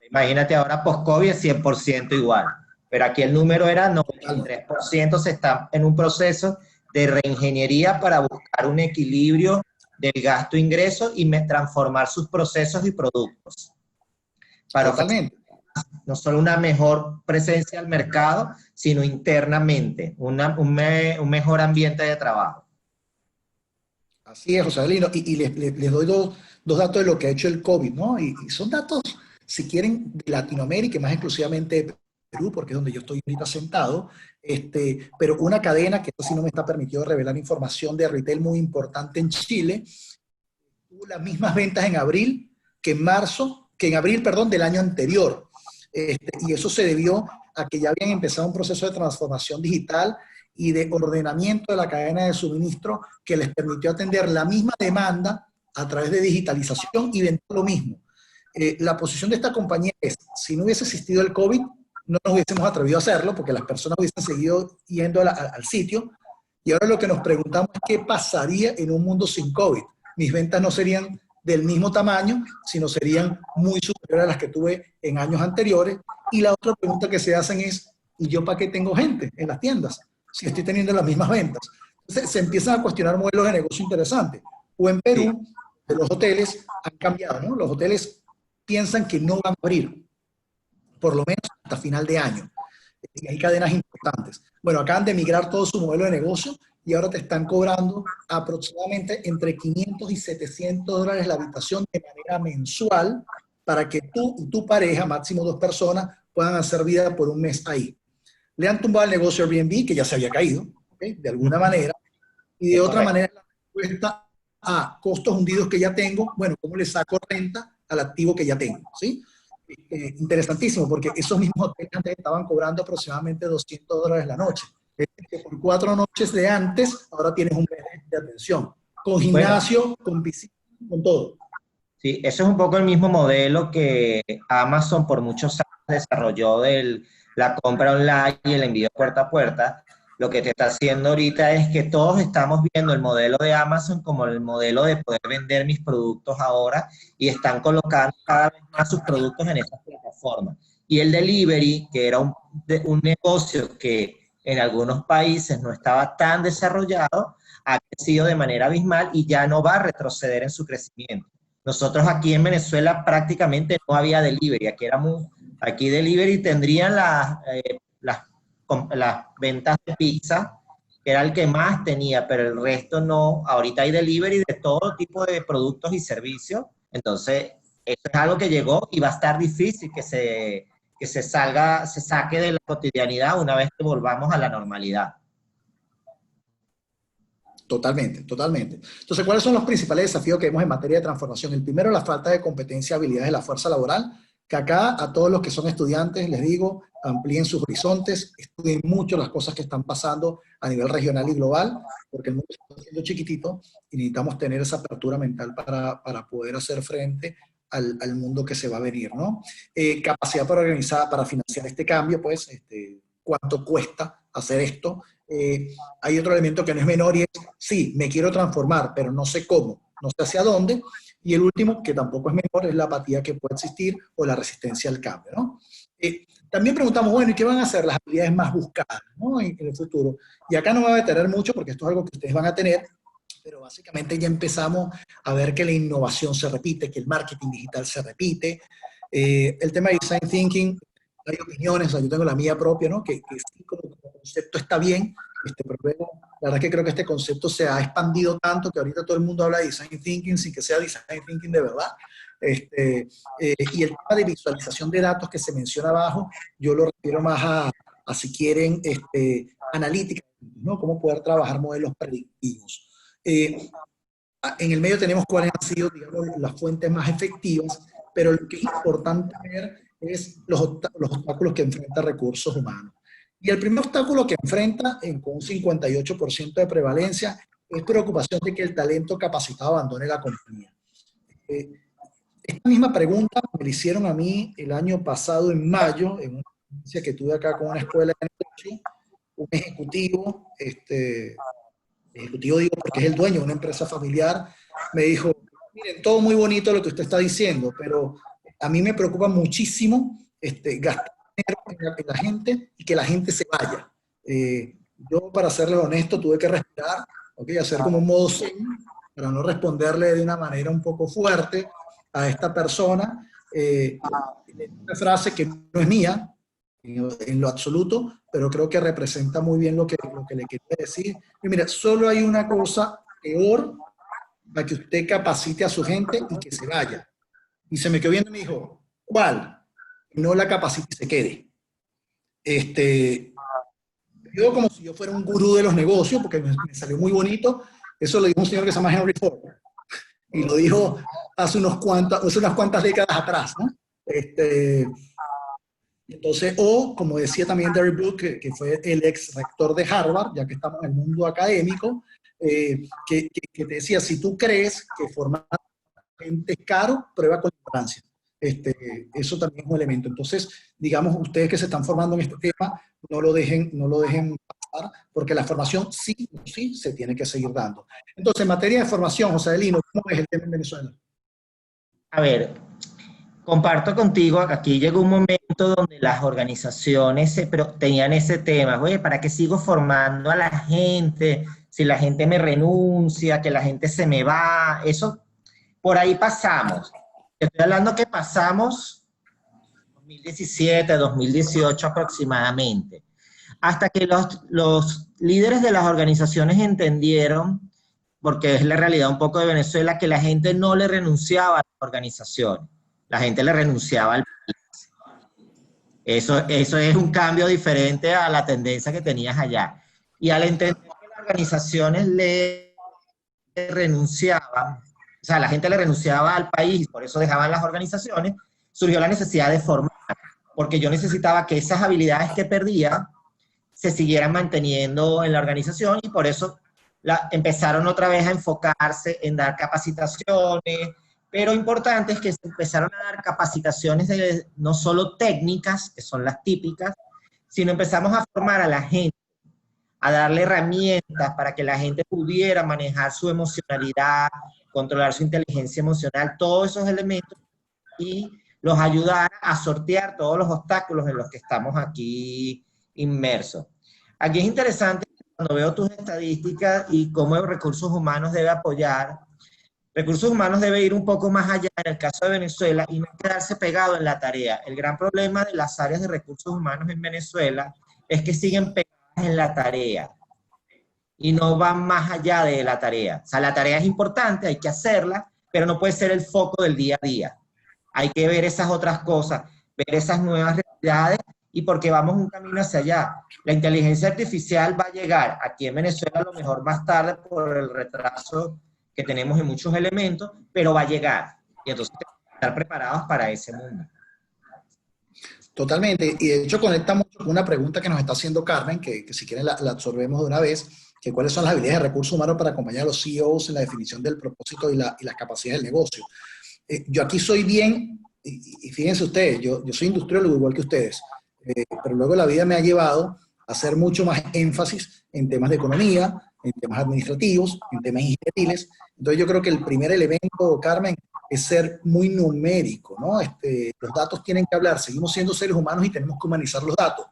Imagínate ahora post-COVID es 100% igual, pero aquí el número era 93%, se está en un proceso de reingeniería para buscar un equilibrio del gasto-ingreso y transformar sus procesos y productos. Para ofrecer no solo una mejor presencia al mercado, sino internamente, un mejor ambiente de trabajo. Así es, José Adelino, y les doy dos datos de lo que ha hecho el COVID, ¿no? Y son datos, si quieren, de Latinoamérica, más exclusivamente de Perú, porque es donde yo estoy ahorita sentado, pero una cadena que así no me está permitido revelar información de retail muy importante en Chile, tuvo las mismas ventas en abril que en abril, perdón, del año anterior. Y eso se debió a que ya habían empezado un proceso de transformación digital y de ordenamiento de la cadena de suministro que les permitió atender la misma demanda a través de digitalización y vender lo mismo. La posición de esta compañía es, si no hubiese existido el COVID, no nos hubiésemos atrevido a hacerlo porque las personas hubiesen seguido yendo al sitio. Y ahora lo que nos preguntamos es qué pasaría en un mundo sin COVID. Mis ventas no serían del mismo tamaño, sino serían muy superiores a las que tuve en años anteriores. Y la otra pregunta que se hacen es, ¿y yo para qué tengo gente en las tiendas si estoy teniendo las mismas ventas? Entonces se empiezan a cuestionar modelos de negocio interesantes. O en Perú, sí, los hoteles han cambiado, ¿no? Los hoteles piensan que no van a abrir, por lo menos hasta final de año. Y hay cadenas importantes. Bueno, acaban de migrar todo su modelo de negocio y ahora te están cobrando aproximadamente entre 500 y 700 dólares la habitación de manera mensual para que tú y tu pareja, máximo 2 personas, puedan hacer vida por un mes ahí. Le han tumbado el negocio Airbnb, que ya se había caído, ¿okay?, de alguna manera, y de otra manera la respuesta a costos hundidos que ya tengo, bueno, ¿cómo le saco renta al activo que ya tengo? ¿Sí? Interesantísimo, porque esos mismos hoteles antes estaban cobrando aproximadamente 200 dólares la noche. Que por 4 noches de antes, ahora tienes un mes de atención, con gimnasio, con piscina, con todo. Sí, eso es un poco el mismo modelo que Amazon por muchos años desarrolló de la compra online y el envío puerta a puerta. Lo que te está haciendo ahorita es que todos estamos viendo el modelo de Amazon como el modelo de poder vender mis productos ahora y están colocando cada vez más sus productos en esas plataformas. Y el delivery, que era un negocio que en algunos países no estaba tan desarrollado, ha crecido de manera abismal y ya no va a retroceder en su crecimiento. Nosotros aquí en Venezuela prácticamente no había delivery, aquí éramos Aquí delivery tendrían las ventas de pizza, que era el que más tenía, pero el resto no. Ahorita hay delivery de todo tipo de productos y servicios. Entonces, eso es algo que llegó y va a estar difícil que se saque de la cotidianidad una vez que volvamos a la normalidad. Totalmente, totalmente. Entonces, ¿cuáles son los principales desafíos que vemos en materia de transformación? El primero, la falta de competencia y habilidades de la fuerza laboral, que acá a todos los que son estudiantes les digo, amplíen sus horizontes, estudien mucho las cosas que están pasando a nivel regional y global, porque el mundo está siendo chiquitito y necesitamos tener esa apertura mental para poder hacer frente al mundo que se va a venir, ¿no? Capacidad para organizar, para financiar este cambio, pues, cuánto cuesta hacer esto. Hay otro elemento que no es menor y es, sí, me quiero transformar, pero no sé cómo, no sé hacia dónde. Y el último, que tampoco es menor, es la apatía que puede existir o la resistencia al cambio, ¿no? También preguntamos, bueno, ¿y qué van a hacer las habilidades más buscadas, ¿no? en el futuro? Y acá no me voy a detener mucho porque esto es algo que ustedes van a tener, pero básicamente ya empezamos a ver que la innovación se repite, que el marketing digital se repite. El tema de design thinking, hay opiniones, o sea, yo tengo la mía propia, ¿no? Que sí, como concepto está bien, pero luego, la verdad es que creo que este concepto se ha expandido tanto que ahorita todo el mundo habla de design thinking sin que sea design thinking de verdad. Y el tema de visualización de datos que se menciona abajo, yo lo refiero más a si quieren, analítica, ¿no? Cómo poder trabajar modelos predictivos. En el medio tenemos cuáles han sido, digamos, las fuentes más efectivas, pero lo que es importante ver es los obstáculos que enfrenta recursos humanos. Y el primer obstáculo que enfrenta, con un 58% de prevalencia, es preocupación de que el talento capacitado abandone la compañía. Esta misma pregunta me la hicieron a mí el año pasado, en mayo, en una conferencia que tuve acá con una escuela de negocio, un ejecutivo, ejecutivo digo porque es el dueño de una empresa familiar, me dijo, miren, todo muy bonito lo que usted está diciendo, pero a mí me preocupa muchísimo gastar dinero en la gente y que la gente se vaya. Yo, para serles honesto, tuve que respirar, ¿okay? Hacer como un modo zen, para no responderle de una manera un poco fuerte a esta persona. Una frase que no es mía, en lo absoluto, pero creo que representa muy bien lo que le quería decir. Y mira, solo hay una cosa peor para que usted capacite a su gente y que se vaya. Y se me quedó viendo y me dijo, ¿cuál? No la capacite y se quede. Yo como si yo fuera un gurú de los negocios, porque me salió muy bonito. Eso lo dijo un señor que se llama Henry Ford. Y lo dijo hace unas cuantas décadas atrás, ¿no? Entonces, o como decía también Derek Book, que fue el ex rector de Harvard, ya que estamos en el mundo académico, que te decía, si tú crees que formar gente es caro, prueba con ignorancia. Eso también es un elemento. Entonces, digamos, ustedes que se están formando en este tema, no lo dejen pasar, porque la formación sí se tiene que seguir dando. Entonces, en materia de formación, José Adelino, ¿cómo es el tema en Venezuela? A ver, comparto contigo, aquí llegó un momento donde las organizaciones pero tenían ese tema, oye, ¿para qué sigo formando a la gente? Si la gente me renuncia, que la gente se me va, eso, por ahí pasamos. Estoy hablando que pasamos 2017, 2018 aproximadamente, hasta que los líderes de las organizaciones entendieron, porque es la realidad un poco de Venezuela, que la gente no le renunciaba a las organizaciones. La gente le renunciaba al país. Eso es un cambio diferente a la tendencia que tenías allá. Y al entender que las organizaciones le renunciaban, o sea, la gente le renunciaba al país, por eso dejaban las organizaciones, surgió la necesidad de formar, porque yo necesitaba que esas habilidades que perdía se siguieran manteniendo en la organización y por eso empezaron otra vez a enfocarse en dar capacitaciones, pero importante es que se empezaron a dar capacitaciones no solo técnicas, que son las típicas, sino empezamos a formar a la gente, a darle herramientas para que la gente pudiera manejar su emocionalidad, controlar su inteligencia emocional, todos esos elementos, y los ayudar a sortear todos los obstáculos en los que estamos aquí inmersos. Aquí es interesante cuando veo tus estadísticas y cómo Recursos Humanos debe apoyar. Recursos humanos debe ir un poco más allá en el caso de Venezuela y no quedarse pegado en la tarea. El gran problema de las áreas de recursos humanos en Venezuela es que siguen pegadas en la tarea y no van más allá de la tarea. O sea, la tarea es importante, hay que hacerla, pero no puede ser el foco del día a día. Hay que ver esas otras cosas, ver esas nuevas realidades y porque vamos un camino hacia allá. La inteligencia artificial va a llegar aquí en Venezuela a lo mejor más tarde por el retraso que tenemos en muchos elementos, pero va a llegar. Y entonces tenemos que estar preparados para ese mundo. Totalmente, y de hecho conecta mucho con una pregunta que nos está haciendo Carmen, que si quieren la absorbemos de una vez, que cuáles son las habilidades de recursos humanos para acompañar a los CEOs en la definición del propósito y las capacidades del negocio. Yo aquí soy bien, y fíjense ustedes, yo soy industriólogo igual que ustedes, pero luego la vida me ha llevado a hacer mucho más énfasis en temas de economía, en temas administrativos, en temas ingenieriles. Entonces yo creo que el primer elemento, Carmen, es ser muy numérico, ¿no? Los datos tienen que hablar, seguimos siendo seres humanos y tenemos que humanizar los datos,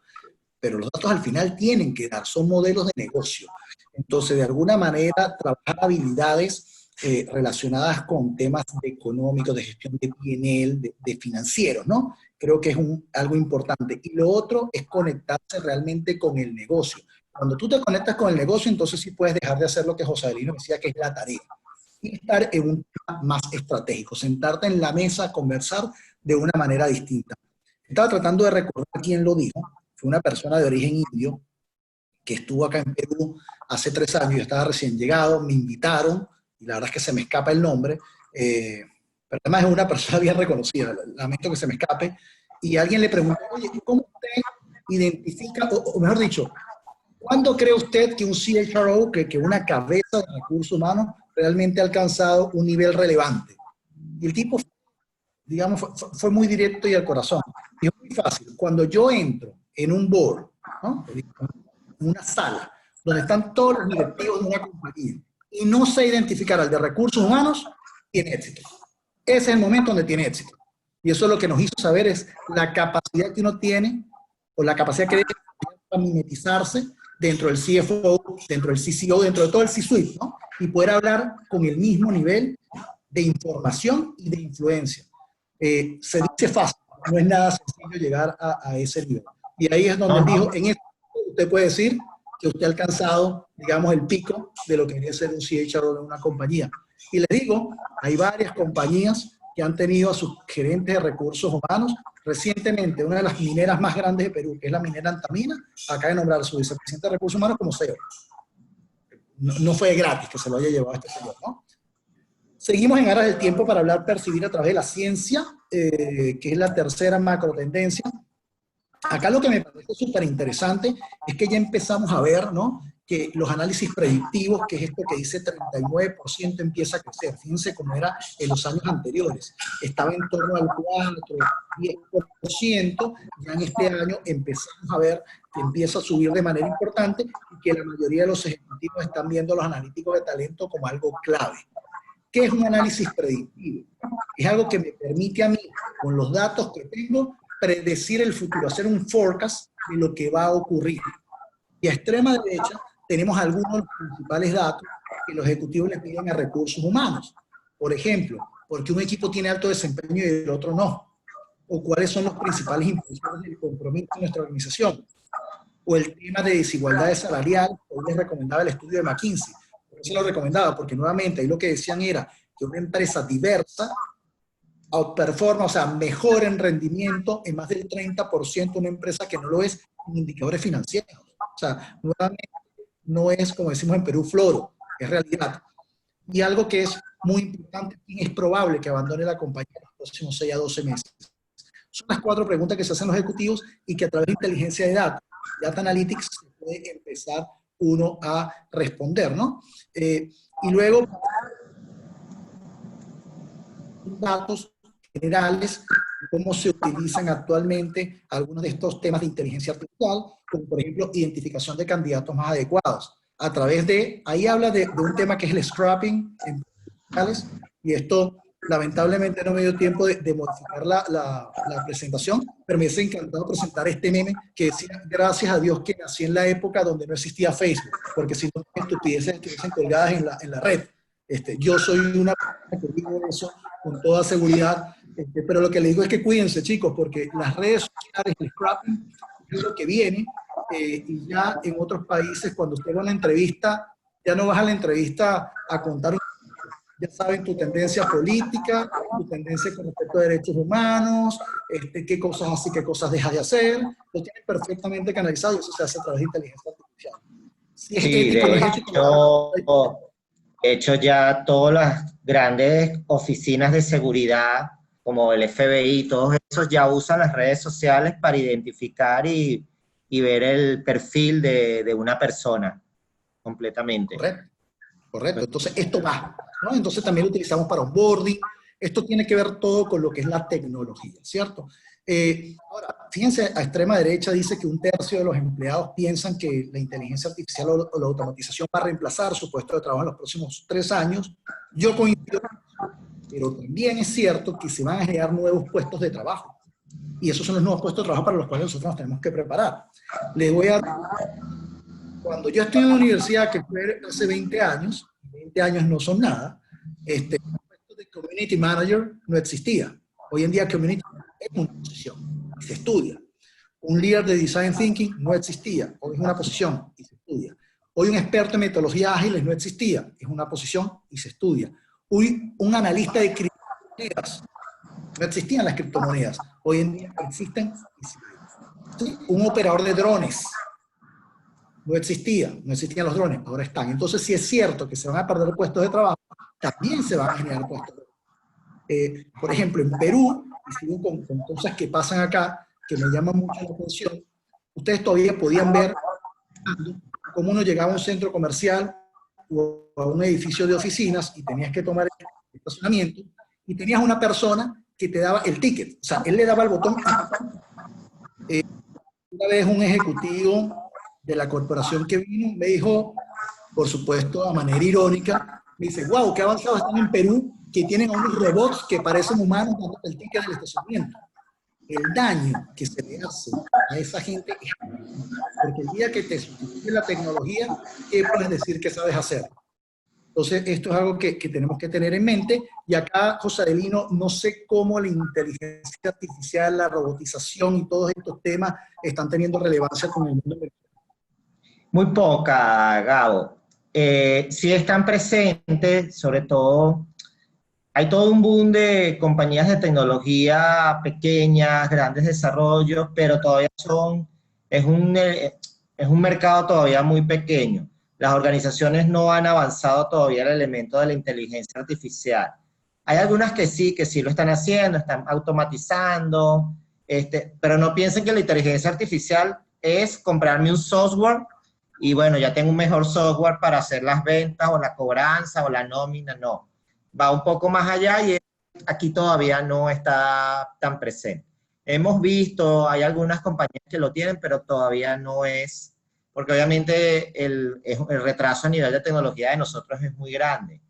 pero los datos al final tienen que dar, son modelos de negocio. Entonces, de alguna manera, trabajar habilidades relacionadas con temas económicos, de gestión de P&L, de financieros, ¿no? Creo que es algo importante. Y lo otro es conectarse realmente con el negocio. Cuando tú te conectas con el negocio, entonces sí puedes dejar de hacer lo que José Adelino decía, que es la tarea. Y estar en un tema más estratégico, sentarte en la mesa, conversar de una manera distinta. Estaba tratando de recordar quién lo dijo. Fue una persona de origen indio que estuvo acá en Perú hace 3 años. Yo estaba recién llegado, me invitaron, y la verdad es que se me escapa el nombre, pero además es una persona bien reconocida, lamento que se me escape, y alguien le preguntó, oye, ¿cómo usted identifica, o mejor dicho, ¿cuándo cree usted que un CHRO, que una cabeza de recursos humanos, realmente ha alcanzado un nivel relevante? Y el tipo, digamos, fue muy directo y al corazón. Y es muy fácil. Cuando yo entro en un board, ¿no?, en una sala, donde están todos los directivos de una compañía, y no sé identificar al de recursos humanos, tiene éxito. Ese es el momento donde tiene éxito. Y eso es lo que nos hizo saber, es la capacidad que uno tiene, o la capacidad que debe para mimetizarse dentro del CFO, dentro del CCO, dentro de todo el C-suite, ¿no? Y poder hablar con el mismo nivel de información y de influencia. Se dice fácil, no es nada sencillo llegar a ese nivel. Y ahí es donde dijo, en este usted puede decir que usted ha alcanzado, digamos, el pico de lo que debería ser un CHRO de una compañía. Y les digo, hay varias compañías que han tenido a sus gerentes de recursos humanos. Recientemente, una de las mineras más grandes de Perú, que es la minera Antamina, acaba de nombrar a su vicepresidente de recursos humanos como CEO. No fue gratis que se lo haya llevado este señor, ¿no? Seguimos en aras del tiempo para hablar percibir a través de la ciencia, que es la tercera macro tendencia. Acá lo que me parece súper interesante es que ya empezamos a ver, ¿no?, que los análisis predictivos, que es esto que dice 39%, empieza a crecer. Fíjense cómo era en los años anteriores. Estaba en torno al 4, 10%. Ya en este año empezamos a ver que empieza a subir de manera importante y que la mayoría de los ejecutivos están viendo a los analíticos de talento como algo clave. ¿Qué es un análisis predictivo? Es algo que me permite a mí, con los datos que tengo, predecir el futuro, hacer un forecast de lo que va a ocurrir. Y a extrema derecha tenemos algunos de los principales datos que los ejecutivos les piden a recursos humanos. Por ejemplo, ¿por qué un equipo tiene alto desempeño y el otro no? O cuáles son los principales impulsores del compromiso de nuestra organización. O el tema de desigualdad salarial. Hoy les recomendaba el estudio de McKinsey. ¿Por qué se lo recomendaba? Porque nuevamente ahí lo que decían era que una empresa diversa outperforma, o sea, mejora en rendimiento en más del 30% una empresa que no lo es en indicadores financieros. O sea, nuevamente no es, como decimos en Perú, floro, es realidad. Y algo que es muy importante, es probable que abandone la compañía en los próximos 6 a 12 meses. Son las 4 preguntas que se hacen los ejecutivos y que a través de inteligencia de datos, Data Analytics, se puede empezar uno a responder, ¿no? Y luego, datos generales, cómo se utilizan actualmente algunos de estos temas de inteligencia artificial, como por ejemplo identificación de candidatos más adecuados. A través de, ahí habla de un tema que es el scrapping en y esto lamentablemente no me dio tiempo de modificar la presentación, pero me hubiese encantado presentar este meme que decía, gracias a Dios que nací en la época donde no existía Facebook, porque si no, estupideces estuviesen colgadas en la red. Yo soy una persona que digo eso con toda seguridad, pero lo que le digo es que cuídense, chicos, porque las redes sociales, el scrapping, es lo que viene, y ya en otros países, cuando usted va a una entrevista, ya no vas a la entrevista a contar, ya saben tu tendencia política, tu tendencia con respecto a derechos humanos, qué cosas haces, qué cosas dejas de hacer, lo tienen perfectamente canalizado y eso se hace a través de inteligencia artificial. Si es Sí, ético, no es ético. de hecho ya todas las grandes oficinas de seguridad, como el FBI, todos esos ya usan las redes sociales para identificar y ver el perfil de una persona completamente. Correcto, correcto. Entonces esto va, ¿no? Entonces también lo utilizamos para onboarding. Esto tiene que ver todo con lo que es la tecnología, ¿cierto? Ahora, fíjense, a extrema derecha dice que 1/3 de los empleados piensan que la inteligencia artificial o la automatización va a reemplazar su puesto de trabajo en los próximos 3 años. Yo coincido, pero también es cierto que se van a generar nuevos puestos de trabajo. Y esos son los nuevos puestos de trabajo para los cuales nosotros nos tenemos que preparar. Les voy a... Cuando yo estudié en la universidad, que fue hace 20 años no son nada, el puesto de Community Manager no existía. Hoy en día Community es una posición y se estudia. Un líder de Design Thinking no existía, hoy es una posición y se estudia. Hoy un experto en metodologías ágiles no existía, es una posición y se estudia. Hoy un analista de criptomonedas, no existían las criptomonedas, hoy en día existen y se estudian. Un operador de drones, no existían los drones, ahora están. Entonces, si es cierto que se van a perder puestos de trabajo, también se van a generar puestos de trabajo. Por ejemplo, en Perú, y sigo con cosas que pasan acá, que me llaman mucho la atención, ustedes todavía podían ver cómo uno llegaba a un centro comercial o a un edificio de oficinas y tenías que tomar el estacionamiento y tenías una persona que te daba el ticket. O sea, él le daba el botón. Una vez un ejecutivo de la corporación que vino me dijo, por supuesto, a manera irónica, me dice, wow, qué avanzados están en Perú, que tienen a unos robots que parecen humanos dando el ticket del estacionamiento. El daño que se le hace a esa gente es porque el día que te sustituye la tecnología, ¿qué puedes decir que sabes hacer? Entonces, esto es algo que tenemos que tener en mente. Y acá, José Adelino, no sé cómo la inteligencia artificial, la robotización y todos estos temas están teniendo relevancia con el mundo. Muy poca, Gabo. Sí están presentes, sobre todo, hay todo un boom de compañías de tecnología pequeñas, grandes desarrollos, pero todavía es un mercado todavía muy pequeño. Las organizaciones no han avanzado todavía el elemento de la inteligencia artificial. Hay algunas que sí lo están haciendo, están automatizando, pero no piensen que la inteligencia artificial es comprarme un software y bueno, ya tengo un mejor software para hacer las ventas o la cobranza o la nómina, no. Va un poco más allá y aquí todavía no está tan presente. Hemos visto, hay algunas compañías que lo tienen, pero todavía no es, porque obviamente el retraso a nivel de tecnología de nosotros es muy grande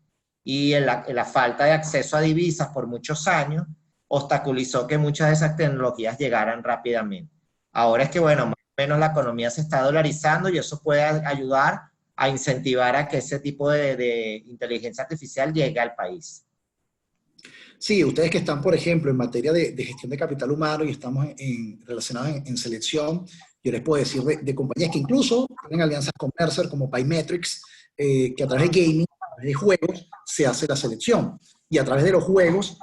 y la falta de acceso a divisas por muchos años obstaculizó que muchas de esas tecnologías llegaran rápidamente. Ahora es que, bueno, menos la economía se está dolarizando y eso puede ayudar a incentivar a que ese tipo de inteligencia artificial llegue al país. Sí, ustedes que están, por ejemplo, en materia de gestión de capital humano y estamos relacionados en selección, yo les puedo decir de compañías que incluso tienen alianzas con Mercer, como Pymetrics, que a través de gaming, a través de juegos, se hace la selección. Y a través de los juegos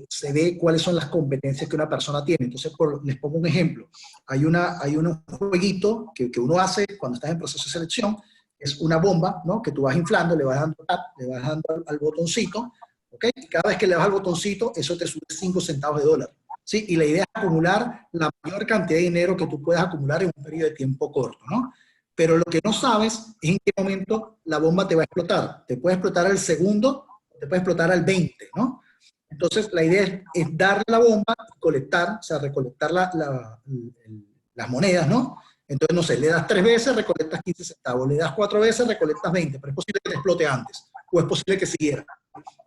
se ve cuáles son las competencias que una persona tiene. Entonces, les pongo un ejemplo. Hay un jueguito que uno hace cuando estás en proceso de selección, es una bomba, ¿no? Que tú vas inflando, le vas dando tap, le vas dando al botoncito, ¿ok? Y cada vez que le das al botoncito, eso te sube 5 centavos de dólar, ¿sí? Y la idea es acumular la mayor cantidad de dinero que tú puedas acumular en un periodo de tiempo corto, ¿no? Pero lo que no sabes es en qué momento la bomba te va a explotar. Te puede explotar al segundo, te puede explotar al 20, ¿no? Entonces, la idea es darle la bomba, colectar, o sea, recolectar las monedas, ¿no? Entonces, no sé, le das 3 veces, recolectas 15 centavos, le das 4 veces, recolectas 20, pero es posible que te explote antes, o es posible que siguiera.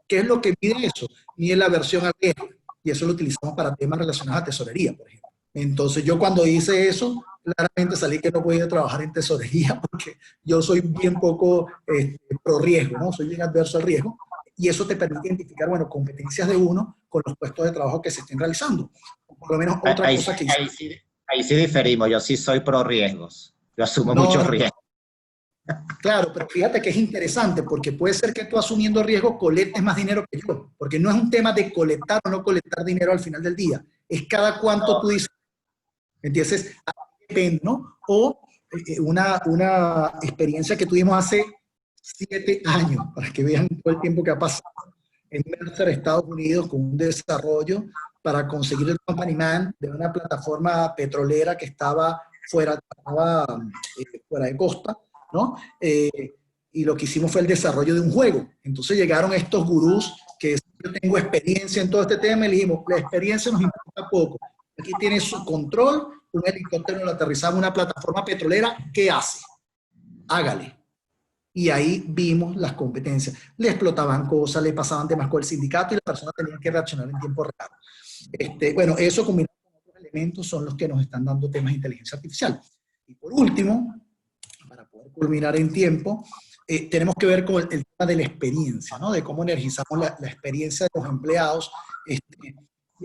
¿Qué es lo que mide eso? Mide la aversión al riesgo, y eso lo utilizamos para temas relacionados a tesorería, por ejemplo. Entonces, yo cuando hice eso, claramente salí que no podía trabajar en tesorería, porque yo soy bien poco pro riesgo, ¿no? Soy bien adverso al riesgo. y eso te permite identificar, bueno, competencias de uno con los puestos de trabajo que se estén realizando. O por lo menos otra Ahí, cosa que ahí sí diferimos, yo sí soy pro riesgos, yo asumo no, muchos no, riesgos. claro, pero fíjate que es interesante porque puede ser que tú asumiendo riesgo colectes más dinero que yo, porque no es un tema de colectar o no colectar dinero al final del día, es cada cuánto tú dices, ¿entiendes? Depende, ¿no? O una experiencia que tuvimos hace 7 años, para que vean todo el tiempo que ha pasado en Mercer, Estados Unidos, con un desarrollo para conseguir el Company Man de una plataforma petrolera que estaba fuera de costa, ¿no? Y lo que hicimos fue el desarrollo de un juego. Entonces llegaron estos gurús que decían, yo tengo experiencia en todo este tema, y le dijimos, la experiencia nos importa poco. Aquí tiene su control, un helicóptero lo aterrizaba en una plataforma petrolera, ¿qué hace? Hágale. Y ahí vimos las competencias. Le explotaban cosas, le pasaban temas con el sindicato y la persona tenía que reaccionar en tiempo real. Bueno, eso combinado con otros elementos son los que nos están dando temas de inteligencia artificial. Y por último, para poder culminar en tiempo, tenemos que ver con el tema de la experiencia, ¿no? De cómo energizamos la experiencia de los empleados.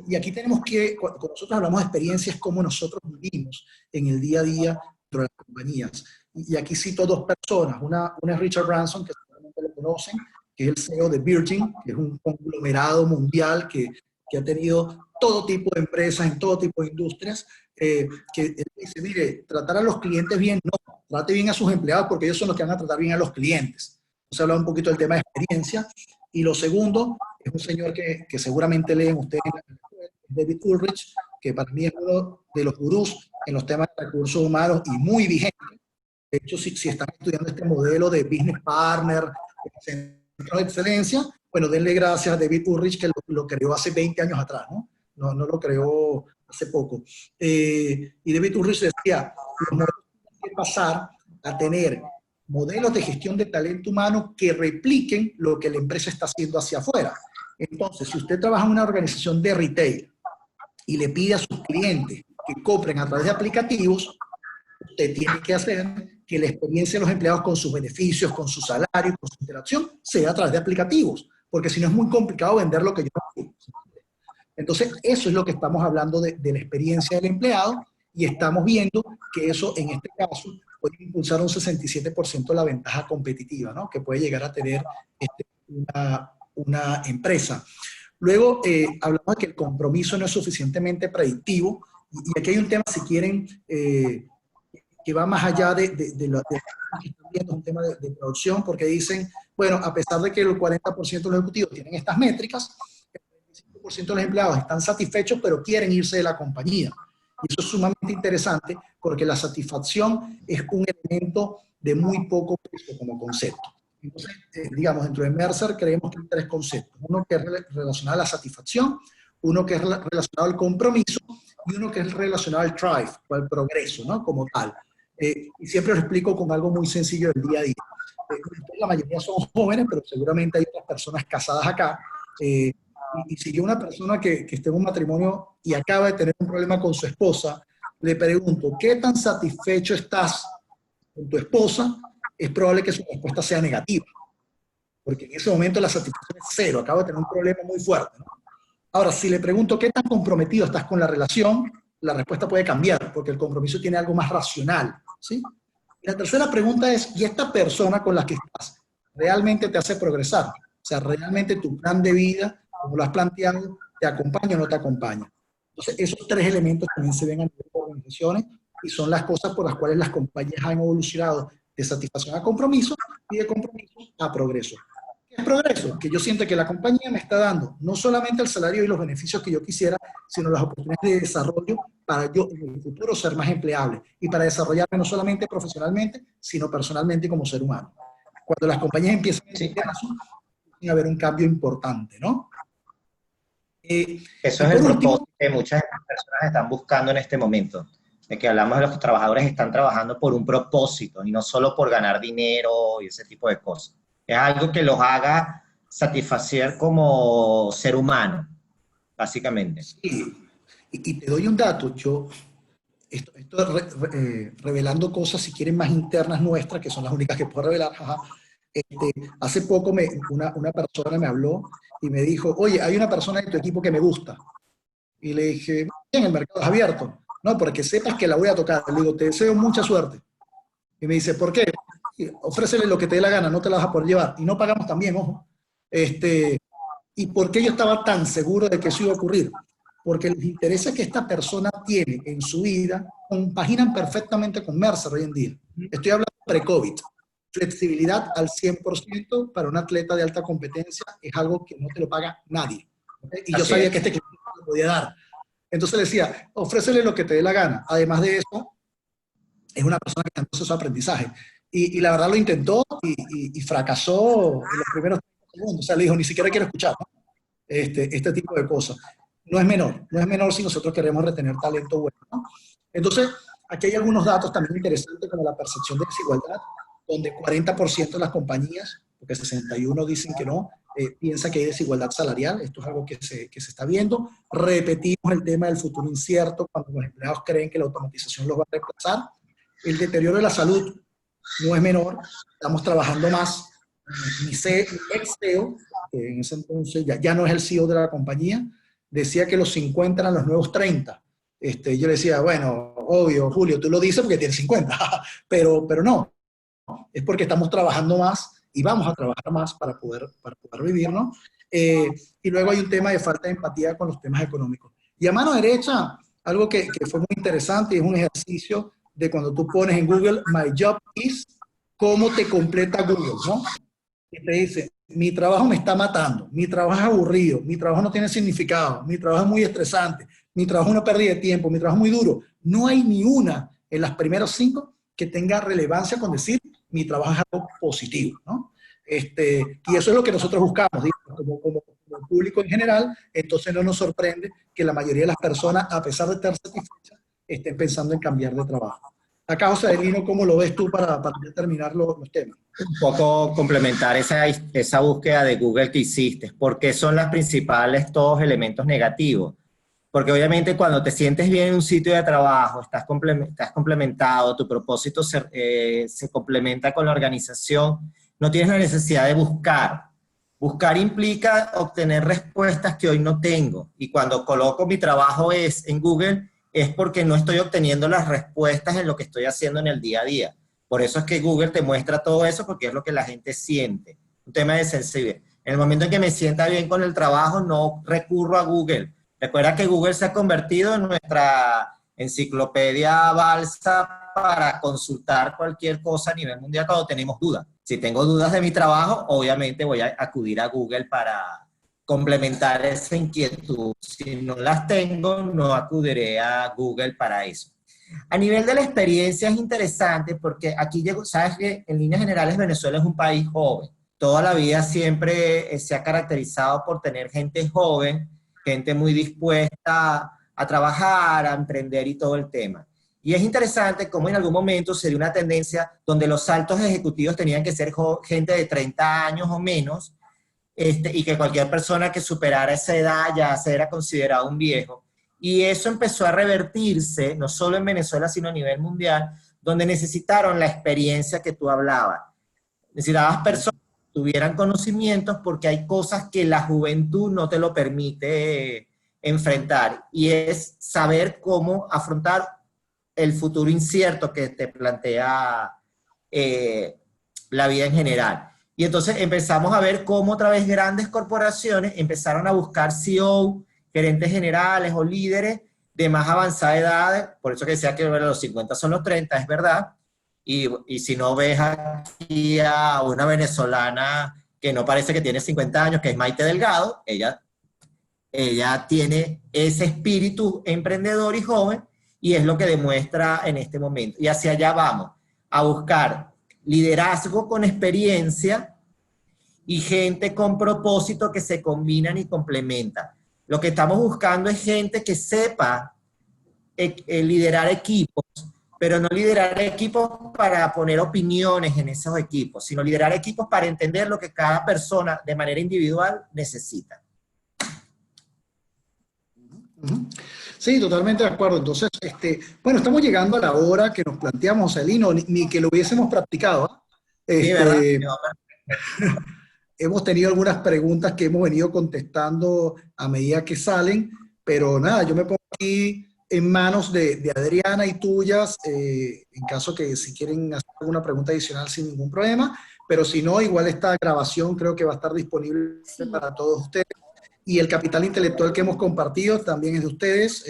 Y aquí tenemos que, cuando nosotros hablamos de experiencias, cómo nosotros vivimos en el día a día dentro de las compañías. Y aquí cito dos personas. Una es Richard Branson, que seguramente lo conocen, que es el CEO de Virgin, que es un conglomerado mundial que ha tenido todo tipo de empresas en todo tipo de industrias, que él dice, mire, tratar a los clientes bien, no, trate bien a sus empleados porque ellos son los que van a tratar bien a los clientes. Entonces habla un poquito del tema de experiencia. Y lo segundo es un señor que seguramente leen ustedes, David Ulrich, que para mí es uno de los gurús en los temas de recursos humanos y muy vigente. De hecho, si están estudiando este modelo de business partner, centro de excelencia, bueno, denle gracias a David Ulrich, que lo creó hace 20 años atrás, ¿no? No lo creó hace poco. Y David Ulrich decía, los modelos tienen que pasar a tener modelos de gestión de talento humano que repliquen lo que la empresa está haciendo hacia afuera. Entonces, si usted trabaja en una organización de retail y le pide a sus clientes que compren a través de aplicativos, usted tiene que hacer que la experiencia de los empleados con sus beneficios, con su salario, con su interacción, sea a través de aplicativos, porque si no es muy complicado vender lo que yo quiero. Entonces, eso es lo que estamos hablando de la experiencia del empleado, y estamos viendo que eso, en este caso, puede impulsar un 67% la ventaja competitiva, ¿no? Que puede llegar a tener una empresa. Luego, hablamos de que el compromiso no es suficientemente predictivo, y aquí hay un tema, si quieren, que va más allá de lo que están viendo, un tema de producción, porque dicen, bueno, a pesar de que el 40% de los ejecutivos tienen estas métricas, el 25% de los empleados están satisfechos, pero quieren irse de la compañía. Y eso es sumamente interesante, porque la satisfacción es un elemento de muy poco peso como concepto. Entonces, digamos, dentro de Mercer creemos que hay 3 conceptos. Uno que es relacionado a la satisfacción, uno que es relacionado al compromiso, y uno que es relacionado al drive, o al progreso, ¿no? Como tal. Y siempre lo explico con algo muy sencillo del día a día. La mayoría son jóvenes, pero seguramente hay otras personas casadas acá. Y si yo, una persona que esté en un matrimonio y acaba de tener un problema con su esposa, le pregunto, ¿qué tan satisfecho estás con tu esposa? Es probable que su respuesta sea negativa, porque en ese momento la satisfacción es 0, acabo de tener un problema muy fuerte, ¿no? Ahora, si le pregunto qué tan comprometido estás con la relación, la respuesta puede cambiar, porque el compromiso tiene algo más racional, ¿sí? Y la tercera pregunta es, ¿y esta persona con la que estás realmente te hace progresar? O sea, ¿realmente tu plan de vida, como lo has planteado, te acompaña o no te acompaña? Entonces, esos 3 elementos también se ven a nivel de organizaciones, y son las cosas por las cuales las compañías han evolucionado de satisfacción a compromiso, y de compromiso a progreso. ¿Qué es progreso? Que yo siento que la compañía me está dando no solamente el salario y los beneficios que yo quisiera, sino las oportunidades de desarrollo para yo en el futuro ser más empleable, y para desarrollarme no solamente profesionalmente, sino personalmente como ser humano. Cuando las compañías empiezan a entender eso, va a haber un cambio importante, ¿no? Eso Y es por el último, propósito que muchas personas están buscando en este momento, de que hablamos de los trabajadores que están trabajando por un propósito y no solo por ganar dinero y ese tipo de cosas. Es algo que los haga satisfacer como ser humano, básicamente. sí, y te doy un dato, revelando cosas, si quieren, más internas nuestras, que son las únicas que puedo revelar, jaja. Hace poco una persona me habló y me dijo, oye, hay una persona en tu equipo que me gusta. Y le dije, bien, el mercado es abierto. No, porque sepas que la voy a tocar. Le digo, te deseo mucha suerte. Y me dice, ¿por qué? Y ofrécele lo que te dé la gana, no te la vas a poder llevar. Y no pagamos también, ojo. ¿Y por qué yo estaba tan seguro de que eso iba a ocurrir? Porque los intereses que esta persona tiene en su vida compaginan perfectamente con Mercer hoy en día. Estoy hablando pre-COVID. Flexibilidad al 100% para un atleta de alta competencia es algo que no te lo paga nadie. ¿Okay? Y yo sabía que este cliente lo podía dar. Entonces le decía, ofrécele lo que te dé la gana. Además de eso, es una persona que está en proceso de aprendizaje. Y la verdad lo intentó y fracasó en los primeros segundos. O sea, le dijo, ni siquiera quiero escuchar, ¿no? Este tipo de cosas. No es menor si nosotros queremos retener talento bueno, ¿no? Entonces, aquí hay algunos datos también interesantes como la percepción de desigualdad, donde 40% de las compañías, porque 61 dicen que no, piensa que hay desigualdad salarial. Esto es algo que se está viendo. Repetimos el tema del futuro incierto, cuando los empleados creen que la automatización los va a reemplazar. El deterioro de la salud no es menor, estamos trabajando más. Mi ex CEO, que en ese entonces ya no es el CEO de la compañía, decía que los 50 eran los nuevos 30. Yo le decía, bueno, obvio, Julio, tú lo dices porque tienes 50, pero no, es porque estamos trabajando más y vamos a trabajar más para poder vivir, ¿no? Y luego hay un tema de falta de empatía con los temas económicos. Y a mano derecha, algo que fue muy interesante, es un ejercicio de cuando tú pones en Google, my job is, cómo te completa Google, ¿no? Y te dice, mi trabajo me está matando, mi trabajo es aburrido, mi trabajo no tiene significado, mi trabajo es muy estresante, mi trabajo es una pérdida de tiempo, mi trabajo es muy duro. No hay ni una en las primeras 5 que tenga relevancia con decir, mi trabajo es algo positivo, ¿no? Y eso es lo que nosotros buscamos, ¿sí? como público en general. Entonces no nos sorprende que la mayoría de las personas, a pesar de estar satisfechas, estén pensando en cambiar de trabajo. Acá, José Adelino, ¿cómo lo ves tú para terminar los temas? Un poco complementar esa búsqueda de Google que hiciste. ¿Por qué son las principales todos elementos negativos? Porque obviamente cuando te sientes bien en un sitio de trabajo, estás complementado, tu propósito se complementa con la organización, no tienes la necesidad de buscar. Buscar implica obtener respuestas que hoy no tengo. Y cuando coloco mi trabajo en Google, es porque no estoy obteniendo las respuestas en lo que estoy haciendo en el día a día. Por eso es que Google te muestra todo eso, porque es lo que la gente siente. Un tema de sensibilidad. En el momento en que me sienta bien con el trabajo, no recurro a Google. Recuerda que Google se ha convertido en nuestra enciclopedia balsa para consultar cualquier cosa a nivel mundial cuando tenemos dudas. Si tengo dudas de mi trabajo, obviamente voy a acudir a Google para complementar esa inquietud. Si no las tengo, no acudiré a Google para eso. A nivel de la experiencia es interesante porque aquí sabes que en líneas generales Venezuela es un país joven. Toda la vida siempre se ha caracterizado por tener gente joven, gente muy dispuesta a trabajar, a emprender y todo el tema. Y es interesante cómo en algún momento se dio una tendencia donde los altos ejecutivos tenían que ser gente de 30 años o menos, y que cualquier persona que superara esa edad ya se era considerado un viejo. Y eso empezó a revertirse, no solo en Venezuela, sino a nivel mundial, donde necesitaron la experiencia que tú hablabas. Necesitabas personas que tuvieran conocimientos porque hay cosas que la juventud no te lo permite enfrentar. Y es saber cómo afrontar el futuro incierto que te plantea la vida en general. Y entonces empezamos a ver cómo otra vez grandes corporaciones empezaron a buscar CEO, gerentes generales o líderes de más avanzada edad. Por eso que decía que bueno, los 50 son los 30, es verdad. Y si no ves aquí a una venezolana que no parece que tiene 50 años, que es Maite Delgado, ella tiene ese espíritu emprendedor y joven, y es lo que demuestra en este momento. Y hacia allá vamos, a buscar liderazgo con experiencia y gente con propósito que se combinan y complementan. Lo que estamos buscando es gente que sepa liderar equipos, pero no liderar equipos para poner opiniones en esos equipos, sino liderar equipos para entender lo que cada persona de manera individual necesita. Sí, totalmente de acuerdo. Entonces, bueno, estamos llegando a la hora que nos planteamos, Elino, ni que lo hubiésemos practicado. Sí, ¿verdad? Hemos tenido algunas preguntas que hemos venido contestando a medida que salen, pero nada, yo me pongo aquí en manos de Adriana y tuyas, en caso que si quieren hacer alguna pregunta adicional sin ningún problema, pero si no, igual esta grabación creo que va a estar disponible Sí. para todos ustedes. Y el capital intelectual que hemos compartido también es de ustedes.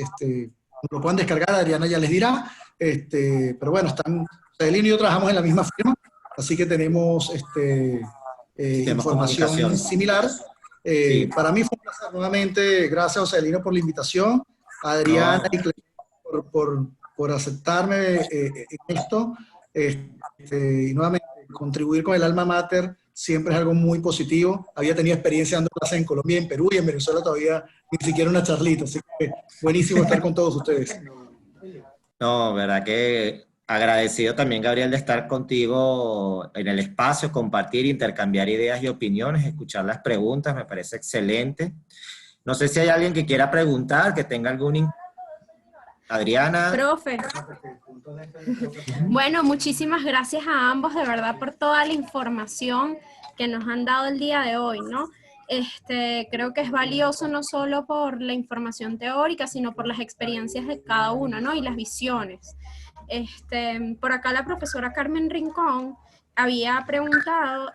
Lo pueden descargar, Adriana ya les dirá. Pero bueno, Celino y yo trabajamos en la misma firma, así que tenemos información comunicación. similar. Sí. Para mí fue un placer nuevamente. Gracias, Joselino, por la invitación. A Adriana y Clemente por aceptarme en esto. Y nuevamente, contribuir con el alma mater siempre es algo muy positivo. Había tenido experiencia dando clases en Colombia, en Perú y en Venezuela todavía ni siquiera una charlita. Así que buenísimo estar con todos ustedes. No, verdad que agradecido también, Gabriel, de estar contigo en el espacio, compartir, intercambiar ideas y opiniones, escuchar las preguntas, me parece excelente. No sé si hay alguien que quiera preguntar, que tenga algún... Adriana. Profe. Bueno, muchísimas gracias a ambos, de verdad, por toda la información que nos han dado el día de hoy, ¿no? Creo que es valioso no solo por la información teórica, sino por las experiencias de cada uno, ¿no? Y las visiones. Por acá la profesora Carmen Rincón había preguntado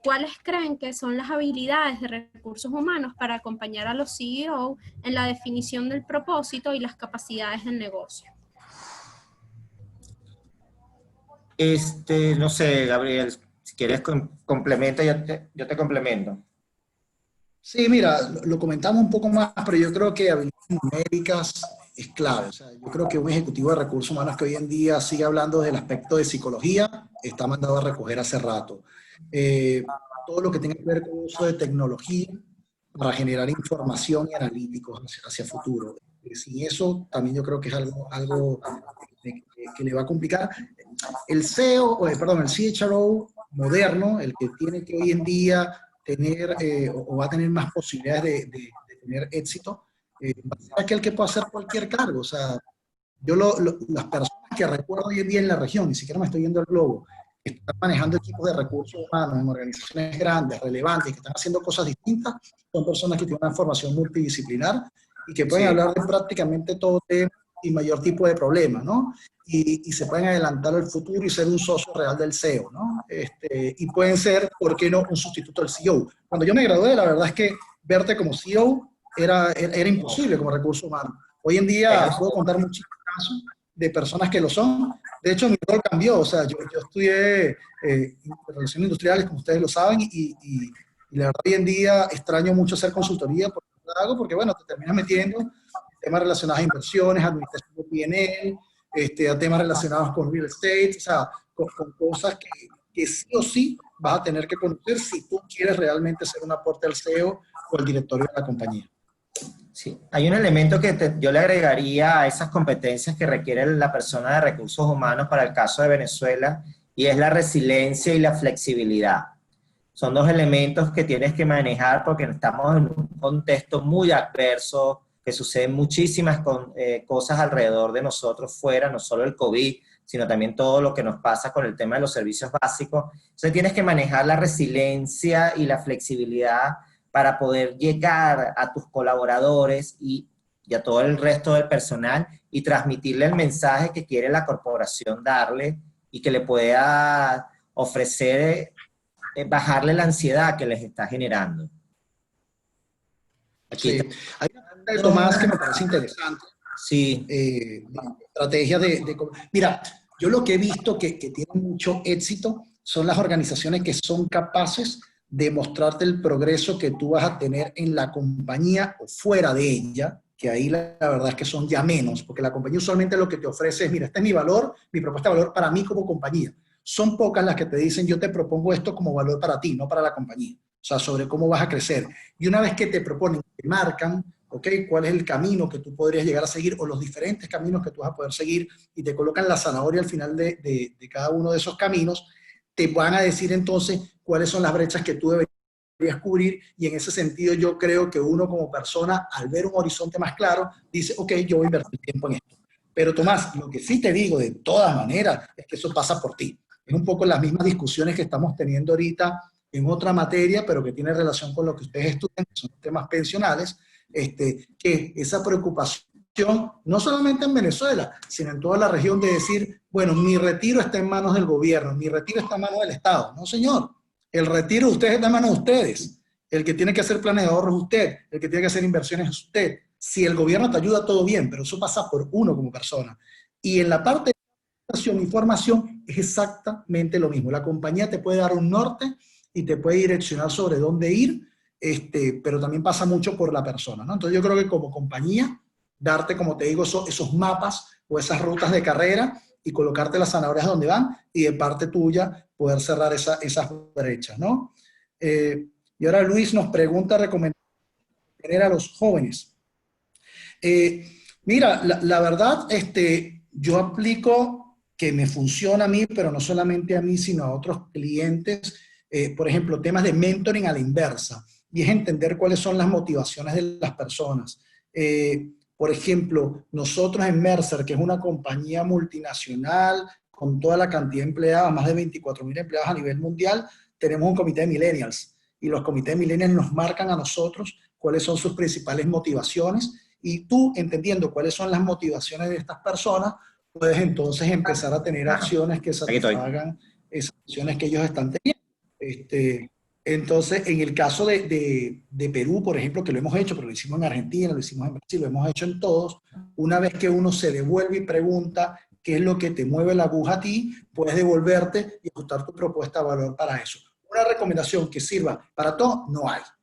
cuáles creen que son las habilidades de recursos humanos para acompañar a los CEO en la definición del propósito y las capacidades del negocio. No sé, Gabriel, si quieres complemento, yo te complemento. Sí, mira, lo comentamos un poco más, pero yo creo que habilidades numéricas es clave. O sea, yo creo que un ejecutivo de recursos humanos que hoy en día sigue hablando del aspecto de psicología está mandado a recoger hace rato. Todo lo que tenga que ver con el uso de tecnología para generar información y analíticos hacia futuro. Sin eso, también yo creo que es algo que le va a complicar. El CEO, perdón, el CHRO moderno, el que tiene que hoy en día tener o va a tener más posibilidades de tener éxito, va a ser aquel que pueda hacer cualquier cargo. O sea, las personas que recuerdo hoy en día en la región, ni siquiera me estoy yendo al globo, que están manejando equipos de recursos humanos en organizaciones grandes, relevantes, que están haciendo cosas distintas, son personas que tienen una formación multidisciplinar y que pueden hablar de prácticamente todo tema y mayor tipo de problema, ¿no? Y se pueden adelantar al futuro y ser un socio real del CEO, ¿no? Y pueden ser, ¿por qué no?, un sustituto del CEO. Cuando yo me gradué, la verdad es que verte como CEO era imposible como recurso humano. Hoy en día puedo contar muchísimos casos de personas que lo son. De hecho, mi rol cambió. O sea, yo estudié relaciones industriales, como ustedes lo saben, y la verdad hoy en día extraño mucho hacer consultoría porque, bueno, te terminas metiendo en temas relacionados a inversiones, administración de P&L, a temas relacionados con real estate, o sea, con cosas que sí o sí vas a tener que conocer si tú quieres realmente hacer un aporte al CEO o al directorio de la compañía. Sí, hay un elemento que yo le agregaría a esas competencias que requiere la persona de recursos humanos para el caso de Venezuela, y es la resiliencia y la flexibilidad. Son dos elementos que tienes que manejar porque estamos en un contexto muy adverso, que suceden muchísimas cosas alrededor de nosotros fuera, no solo el COVID, sino también todo lo que nos pasa con el tema de los servicios básicos. Entonces tienes que manejar la resiliencia y la flexibilidad para poder llegar a tus colaboradores y a todo el resto del personal y transmitirle el mensaje que quiere la corporación darle y que le pueda ofrecer, bajarle la ansiedad que les está generando. Aquí sí. Hay una pregunta de Tomás que me parece interesante. Sí. Estrategias Mira, yo lo que he visto que tiene mucho éxito son las organizaciones que son capaces de mostrarte el progreso que tú vas a tener en la compañía o fuera de ella, que ahí la verdad es que son ya menos, porque la compañía usualmente lo que te ofrece es, mira, este es mi valor, mi propuesta de valor para mí como compañía. Son pocas las que te dicen, yo te propongo esto como valor para ti, no para la compañía. O sea, sobre cómo vas a crecer. Y una vez que te proponen, te marcan, ¿ok?, cuál es el camino que tú podrías llegar a seguir o los diferentes caminos que tú vas a poder seguir y te colocan la zanahoria al final de cada uno de esos caminos, te van a decir entonces cuáles son las brechas que tú deberías cubrir, y en ese sentido yo creo que uno como persona, al ver un horizonte más claro, dice, ok, yo voy a invertir tiempo en esto. Pero Tomás, lo que sí te digo de todas maneras es que eso pasa por ti. Es un poco las mismas discusiones que estamos teniendo ahorita en otra materia, pero que tiene relación con lo que ustedes estudian, que son temas pensionales, que esa preocupación, no solamente en Venezuela, sino en toda la región, de decir, bueno, mi retiro está en manos del gobierno, mi retiro está en manos del Estado. No, señor, el retiro de ustedes está en manos de ustedes. El que tiene que hacer planes de ahorro es usted, el que tiene que hacer inversiones es usted. Si el gobierno te ayuda, todo bien, pero eso pasa por uno como persona. Y en la parte de información es exactamente lo mismo. La compañía te puede dar un norte y te puede direccionar sobre dónde ir, pero también pasa mucho por la persona, ¿no? Entonces yo creo que como compañía, darte, como te digo, esos mapas o esas rutas de carrera y colocarte las zanahorias donde van, y de parte tuya poder cerrar esas brechas, ¿no? Y ahora Luis nos pregunta recomendaciones a los jóvenes. Mira, la verdad, yo aplico que me funciona a mí, pero no solamente a mí, sino a otros clientes, por ejemplo, temas de mentoring a la inversa, y es entender cuáles son las motivaciones de las personas. Por ejemplo, nosotros en Mercer, que es una compañía multinacional, con toda la cantidad de empleados, más de 24.000 empleados a nivel mundial, tenemos un comité de millennials, y los comités de millennials nos marcan a nosotros cuáles son sus principales motivaciones, y tú, entendiendo cuáles son las motivaciones de estas personas, puedes entonces empezar a tener acciones que satisfagan esas acciones que ellos están teniendo. Entonces, en el caso de Perú, por ejemplo, que lo hemos hecho, pero lo hicimos en Argentina, lo hicimos en Brasil, lo hemos hecho en todos, una vez que uno se devuelve y pregunta qué es lo que te mueve la aguja a ti, puedes devolverte y ajustar tu propuesta de valor para eso. Una recomendación que sirva para todo,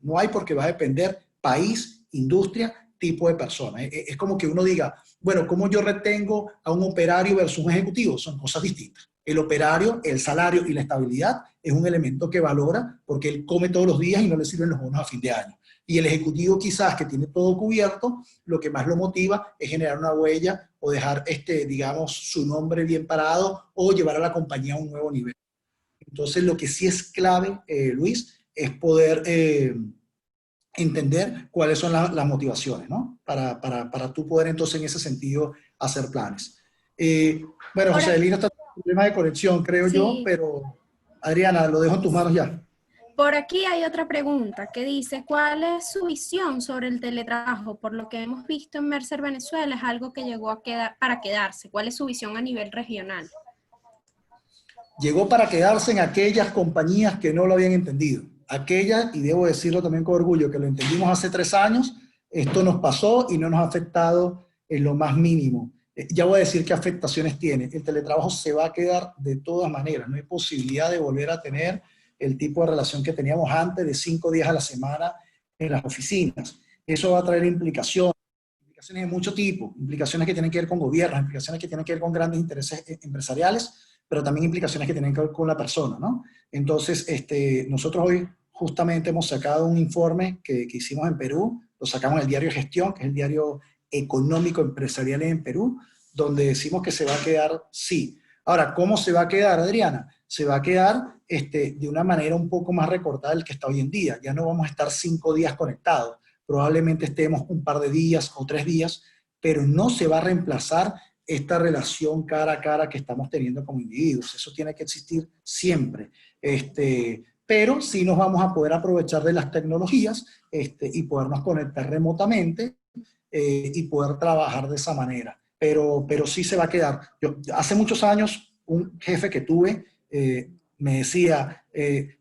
no hay porque va a depender país, industria, tipo de persona. Es como que uno diga, bueno, ¿cómo yo retengo a un operario versus un ejecutivo? Son cosas distintas. El operario, el salario y la estabilidad es un elemento que valora porque él come todos los días y no le sirven los bonos a fin de año. Y el ejecutivo, quizás, que tiene todo cubierto, lo que más lo motiva es generar una huella o dejar, digamos, su nombre bien parado, o llevar a la compañía a un nuevo nivel. Entonces, lo que sí es clave, Luis, es poder entender cuáles son las motivaciones, ¿no? Para tú poder entonces en ese sentido hacer planes. Bueno, José Adelino está con problemas de conexión, creo yo, pero Adriana, lo dejo en tus manos ya. Por aquí hay otra pregunta que dice, ¿cuál es su visión sobre el teletrabajo? Por lo que hemos visto en Mercer Venezuela, es algo que llegó para quedarse. ¿Cuál es su visión a nivel regional? Llegó para quedarse en aquellas compañías que no lo habían entendido. Aquellas, y debo decirlo también con orgullo, que lo entendimos hace 3 años, esto nos pasó y no nos ha afectado en lo más mínimo. Ya voy a decir qué afectaciones tiene. El teletrabajo se va a quedar de todas maneras. No hay posibilidad de volver a tener el tipo de relación que teníamos antes, de 5 días a la semana en las oficinas. Eso va a traer implicaciones de mucho tipo, implicaciones que tienen que ver con gobiernos, implicaciones que tienen que ver con grandes intereses empresariales, pero también implicaciones que tienen que ver con la persona, ¿no? Entonces, nosotros hoy justamente hemos sacado un informe que hicimos en Perú, lo sacamos en el diario Gestión, que es el diario económico empresarial en Perú, donde decimos que se va a quedar sí. Ahora, ¿cómo se va a quedar, Adriana? Se va a quedar de una manera un poco más recortada del que está hoy en día. Ya no vamos a estar 5 días conectados. Probablemente estemos un par de días o 3 días, pero no se va a reemplazar esta relación cara a cara que estamos teniendo como individuos. Eso tiene que existir siempre. Pero sí nos vamos a poder aprovechar de las tecnologías y podernos conectar remotamente y poder trabajar de esa manera. Pero sí se va a quedar. Hace muchos años, un jefe que tuve me decía,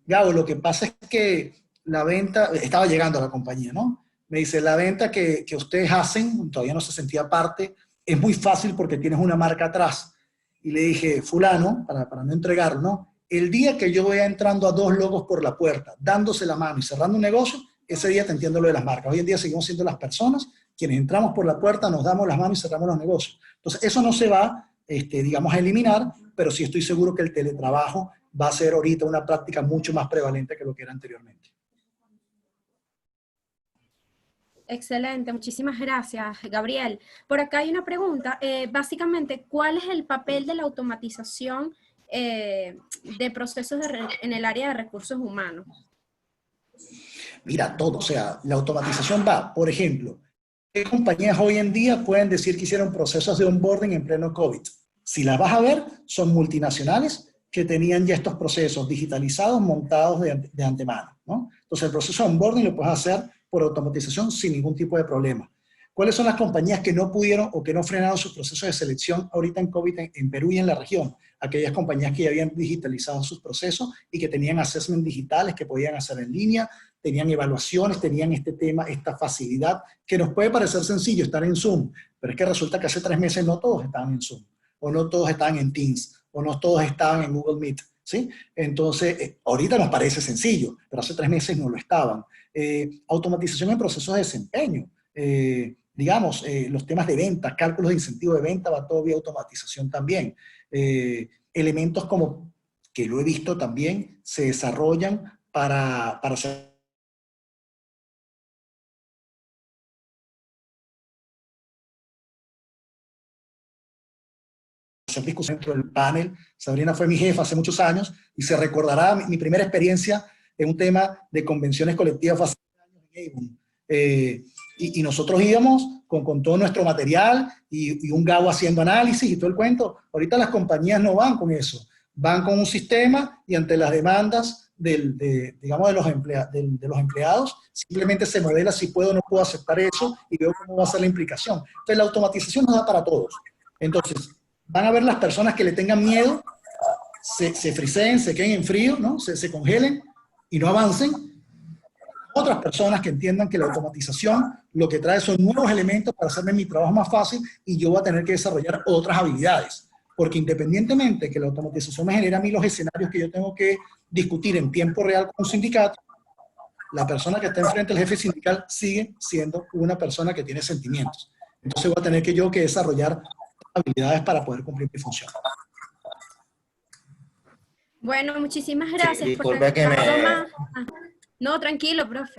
Gabo, lo que pasa es que la venta, estaba llegando a la compañía, ¿no? Me dice, la venta que ustedes hacen, todavía no se sentía parte, es muy fácil porque tienes una marca atrás. Y le dije, fulano, para no entregarlo, ¿no? El día que yo vaya entrando a 2 locos por la puerta, dándose la mano y cerrando un negocio, ese día te entiendo lo de las marcas. Hoy en día seguimos siendo las personas quienes entramos por la puerta, nos damos las manos y cerramos los negocios. Entonces, eso no se va, digamos, a eliminar, pero sí estoy seguro que el teletrabajo va a ser ahorita una práctica mucho más prevalente que lo que era anteriormente. Excelente, muchísimas gracias, Gabriel. Por acá hay una pregunta, básicamente, ¿cuál es el papel de la automatización de procesos en el área de recursos humanos? Mira, todo, o sea, la automatización va, por ejemplo, ¿qué compañías hoy en día pueden decir que hicieron procesos de onboarding en pleno COVID? Si las vas a ver, son multinacionales que tenían ya estos procesos digitalizados, montados de antemano, ¿no? Entonces el proceso de onboarding lo puedes hacer por automatización sin ningún tipo de problema. ¿Cuáles son las compañías que no pudieron o que no frenaron sus procesos de selección ahorita en COVID en Perú y en la región? Aquellas compañías que ya habían digitalizado sus procesos y que tenían assessment digitales que podían hacer en línea, tenían evaluaciones, tenían este tema, esta facilidad, que nos puede parecer sencillo estar en Zoom, pero es que resulta que hace 3 meses no todos estaban en Zoom, o no todos estaban en Teams, o no todos estaban en Google Meet, ¿sí? Entonces, ahorita nos parece sencillo, pero hace 3 meses no lo estaban. Automatización en procesos de desempeño. Digamos, los temas de venta, cálculos de incentivo de venta, va todo vía automatización también. Elementos como, que lo he visto también, se desarrollan para hacer discusión dentro del panel. Sabrina fue mi jefa hace muchos años y se recordará mi primera experiencia en un tema de convenciones colectivas hace años en Avon. Y nosotros íbamos con todo nuestro material y un GAO haciendo análisis y todo el cuento. Ahorita las compañías no van con eso, van con un sistema y ante las demandas digamos, de los empleados, simplemente se modela si puedo o no puedo aceptar eso y veo cómo va a ser la implicación. Entonces la automatización nos da para todos. Entonces, van a ver las personas que le tengan miedo, se friseen, se queden en frío, ¿no? Se congelen y no avancen. Otras personas que entiendan que la automatización lo que trae son nuevos elementos para hacerme mi trabajo más fácil y yo voy a tener que desarrollar otras habilidades. Porque independientemente que la automatización me genere a mí los escenarios que yo tengo que discutir en tiempo real con un sindicato, la persona que está enfrente del jefe sindical sigue siendo una persona que tiene sentimientos. Entonces voy a tener que desarrollar habilidades para poder cumplir mi función. Bueno, muchísimas gracias. Sí, disculpe que No, tranquilo, profe.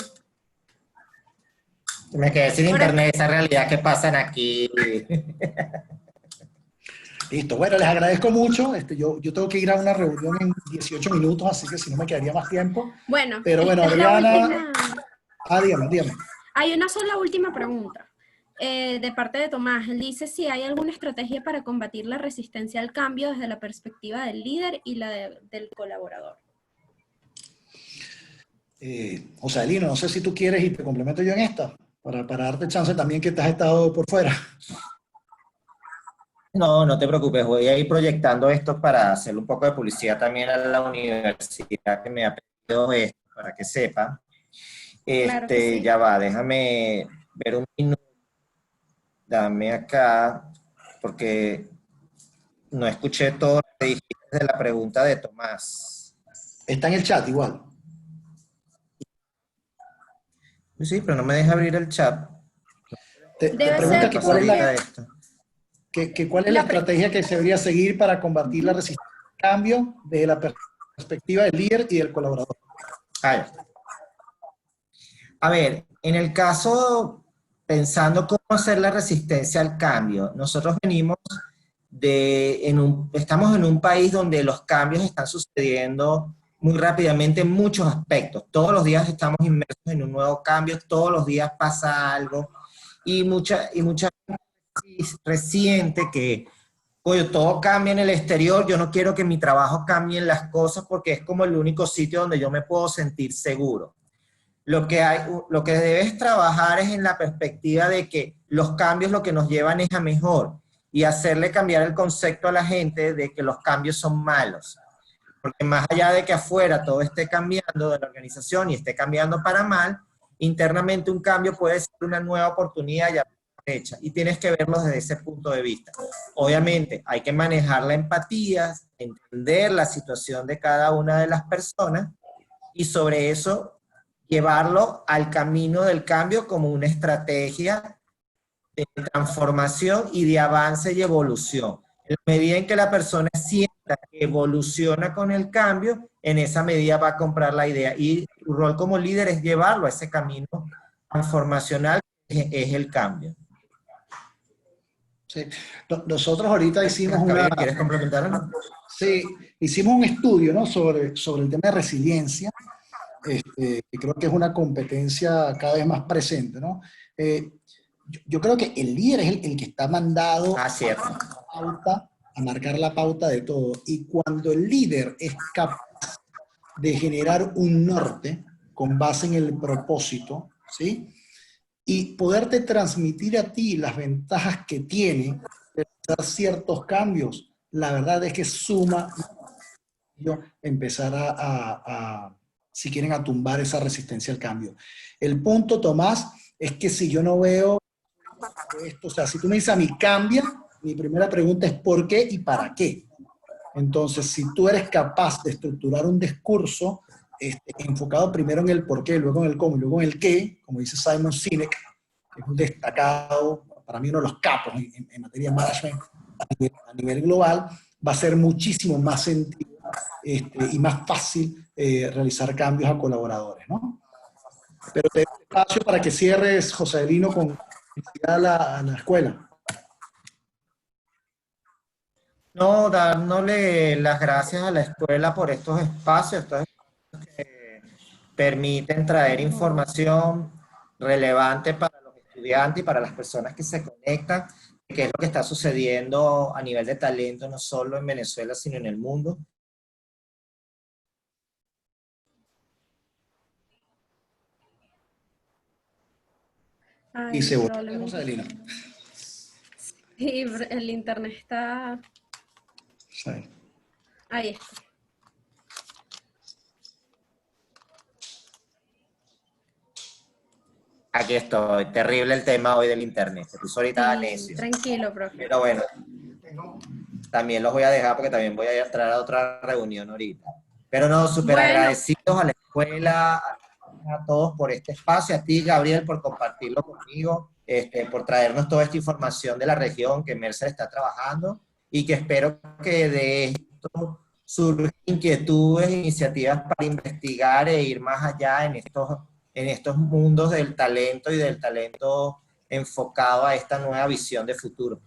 me quedé sin internet, esa realidad que pasan aquí. Listo, bueno, les agradezco mucho. Yo tengo que ir a una reunión en 18 minutos, así que si no me quedaría más tiempo. Bueno, pero bueno, Adriana, dígame. Hay una sola última pregunta de parte de Tomás. Él dice si hay alguna estrategia para combatir la resistencia al cambio desde la perspectiva del líder y la del colaborador. José Adelino, no sé si tú quieres y te complemento yo en esta, para darte chance también que te has estado por fuera. No, no te preocupes, voy a ir proyectando esto para hacerle un poco de publicidad también a la universidad que me ha pedido esto, para que sepa. Claro que sí. Ya va, déjame ver un minuto. Dame acá, porque no escuché todo lo que dijiste de la pregunta de Tomás. Está en el chat igual. Sí, pero no me deja abrir el chat. Te pregunta que cuál es la estrategia que se debería seguir para combatir la resistencia al cambio desde la perspectiva del líder y del colaborador. A ver, en el caso, pensando cómo hacer la resistencia al cambio, nosotros venimos estamos en un país donde los cambios están sucediendo muy rápidamente en muchos aspectos. Todos los días estamos inmersos en un nuevo cambio, todos los días pasa algo, y mucha reciente que, oye, todo cambia en el exterior, yo no quiero que mi trabajo cambien las cosas porque es como el único sitio donde yo me puedo sentir seguro. Lo que debes trabajar es en la perspectiva de que los cambios lo que nos llevan es a mejor y hacerle cambiar el concepto a la gente de que los cambios son malos. Porque más allá de que afuera todo esté cambiando de la organización y esté cambiando para mal, internamente un cambio puede ser una nueva oportunidad ya hecha y tienes que verlo desde ese punto de vista. Obviamente hay que manejar la empatía, entender la situación de cada una de las personas y sobre eso llevarlo al camino del cambio como una estrategia de transformación y de avance y evolución. En la medida en que la persona sienta que evoluciona con el cambio, en esa medida va a comprar la idea. Y tu rol como líder es llevarlo a ese camino transformacional que es el cambio. Sí. Nosotros ahorita hicimos ¿Quieres complementarlo? Sí, hicimos un estudio, ¿no? sobre el tema de resiliencia, que creo que es una competencia cada vez más presente, ¿no? Yo creo que el líder es el que está mandado cierto. a la pauta a marcar la pauta de todo. Y cuando el líder es capaz de generar un norte con base en el propósito, ¿sí? Y poderte transmitir a ti las ventajas que tiene de hacer ciertos cambios, la verdad es que suma empezar si quieren, a tumbar esa resistencia al cambio. El punto, Tomás, es que si yo no veo esto, o sea, si tú me dices a mí cambia, mi primera pregunta es ¿por qué y para qué? Entonces, si tú eres capaz de estructurar un discurso enfocado primero en el por qué, luego en el cómo y luego en el qué, como dice Simon Sinek, que es un destacado, para mí uno de los capos en materia de management a nivel global, va a ser muchísimo más sentido y más fácil realizar cambios a colaboradores, ¿no? Pero te doy espacio para que cierres, José Adelino, con a la escuela. No, dándole las gracias a la escuela por estos espacios que permiten traer información relevante para los estudiantes y para las personas que se conectan, que es lo que está sucediendo a nivel de talento, no solo en Venezuela, sino en el mundo. Ay, Y se volvió, probablemente. José Adelino. Sí, el internet está... Sí. Ahí está. Aquí estoy, terrible el tema hoy del internet, se puso ahorita Sí, necio. tranquilo, profe. Pero bueno, también los voy a dejar porque también voy a entrar a otra reunión ahorita. Pero no, súper Bueno, agradecidos a la escuela, a todos por este espacio, a ti, Gabriel, por compartirlo conmigo, por traernos toda esta información de la región que Mercer está trabajando y que espero que de esto surjan inquietudes, iniciativas para investigar e ir más allá en estos mundos del talento y del talento enfocado a esta nueva visión de futuro.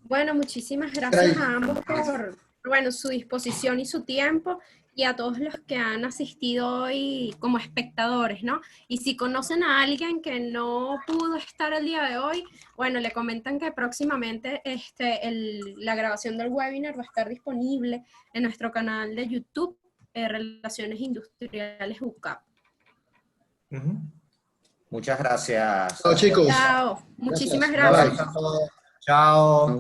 bueno, muchísimas gracias a ambos por, bueno, su disposición y su tiempo, y a todos los que han asistido hoy como espectadores, ¿no? Y si conocen a alguien que no pudo estar el día de hoy, bueno, le comentan que próximamente la grabación del webinar va a estar disponible en nuestro canal de YouTube, Relaciones Industriales UCAP. Muchas gracias. Chao, chicos. Chao, muchísimas Gracias. gracias. Bye. Chao.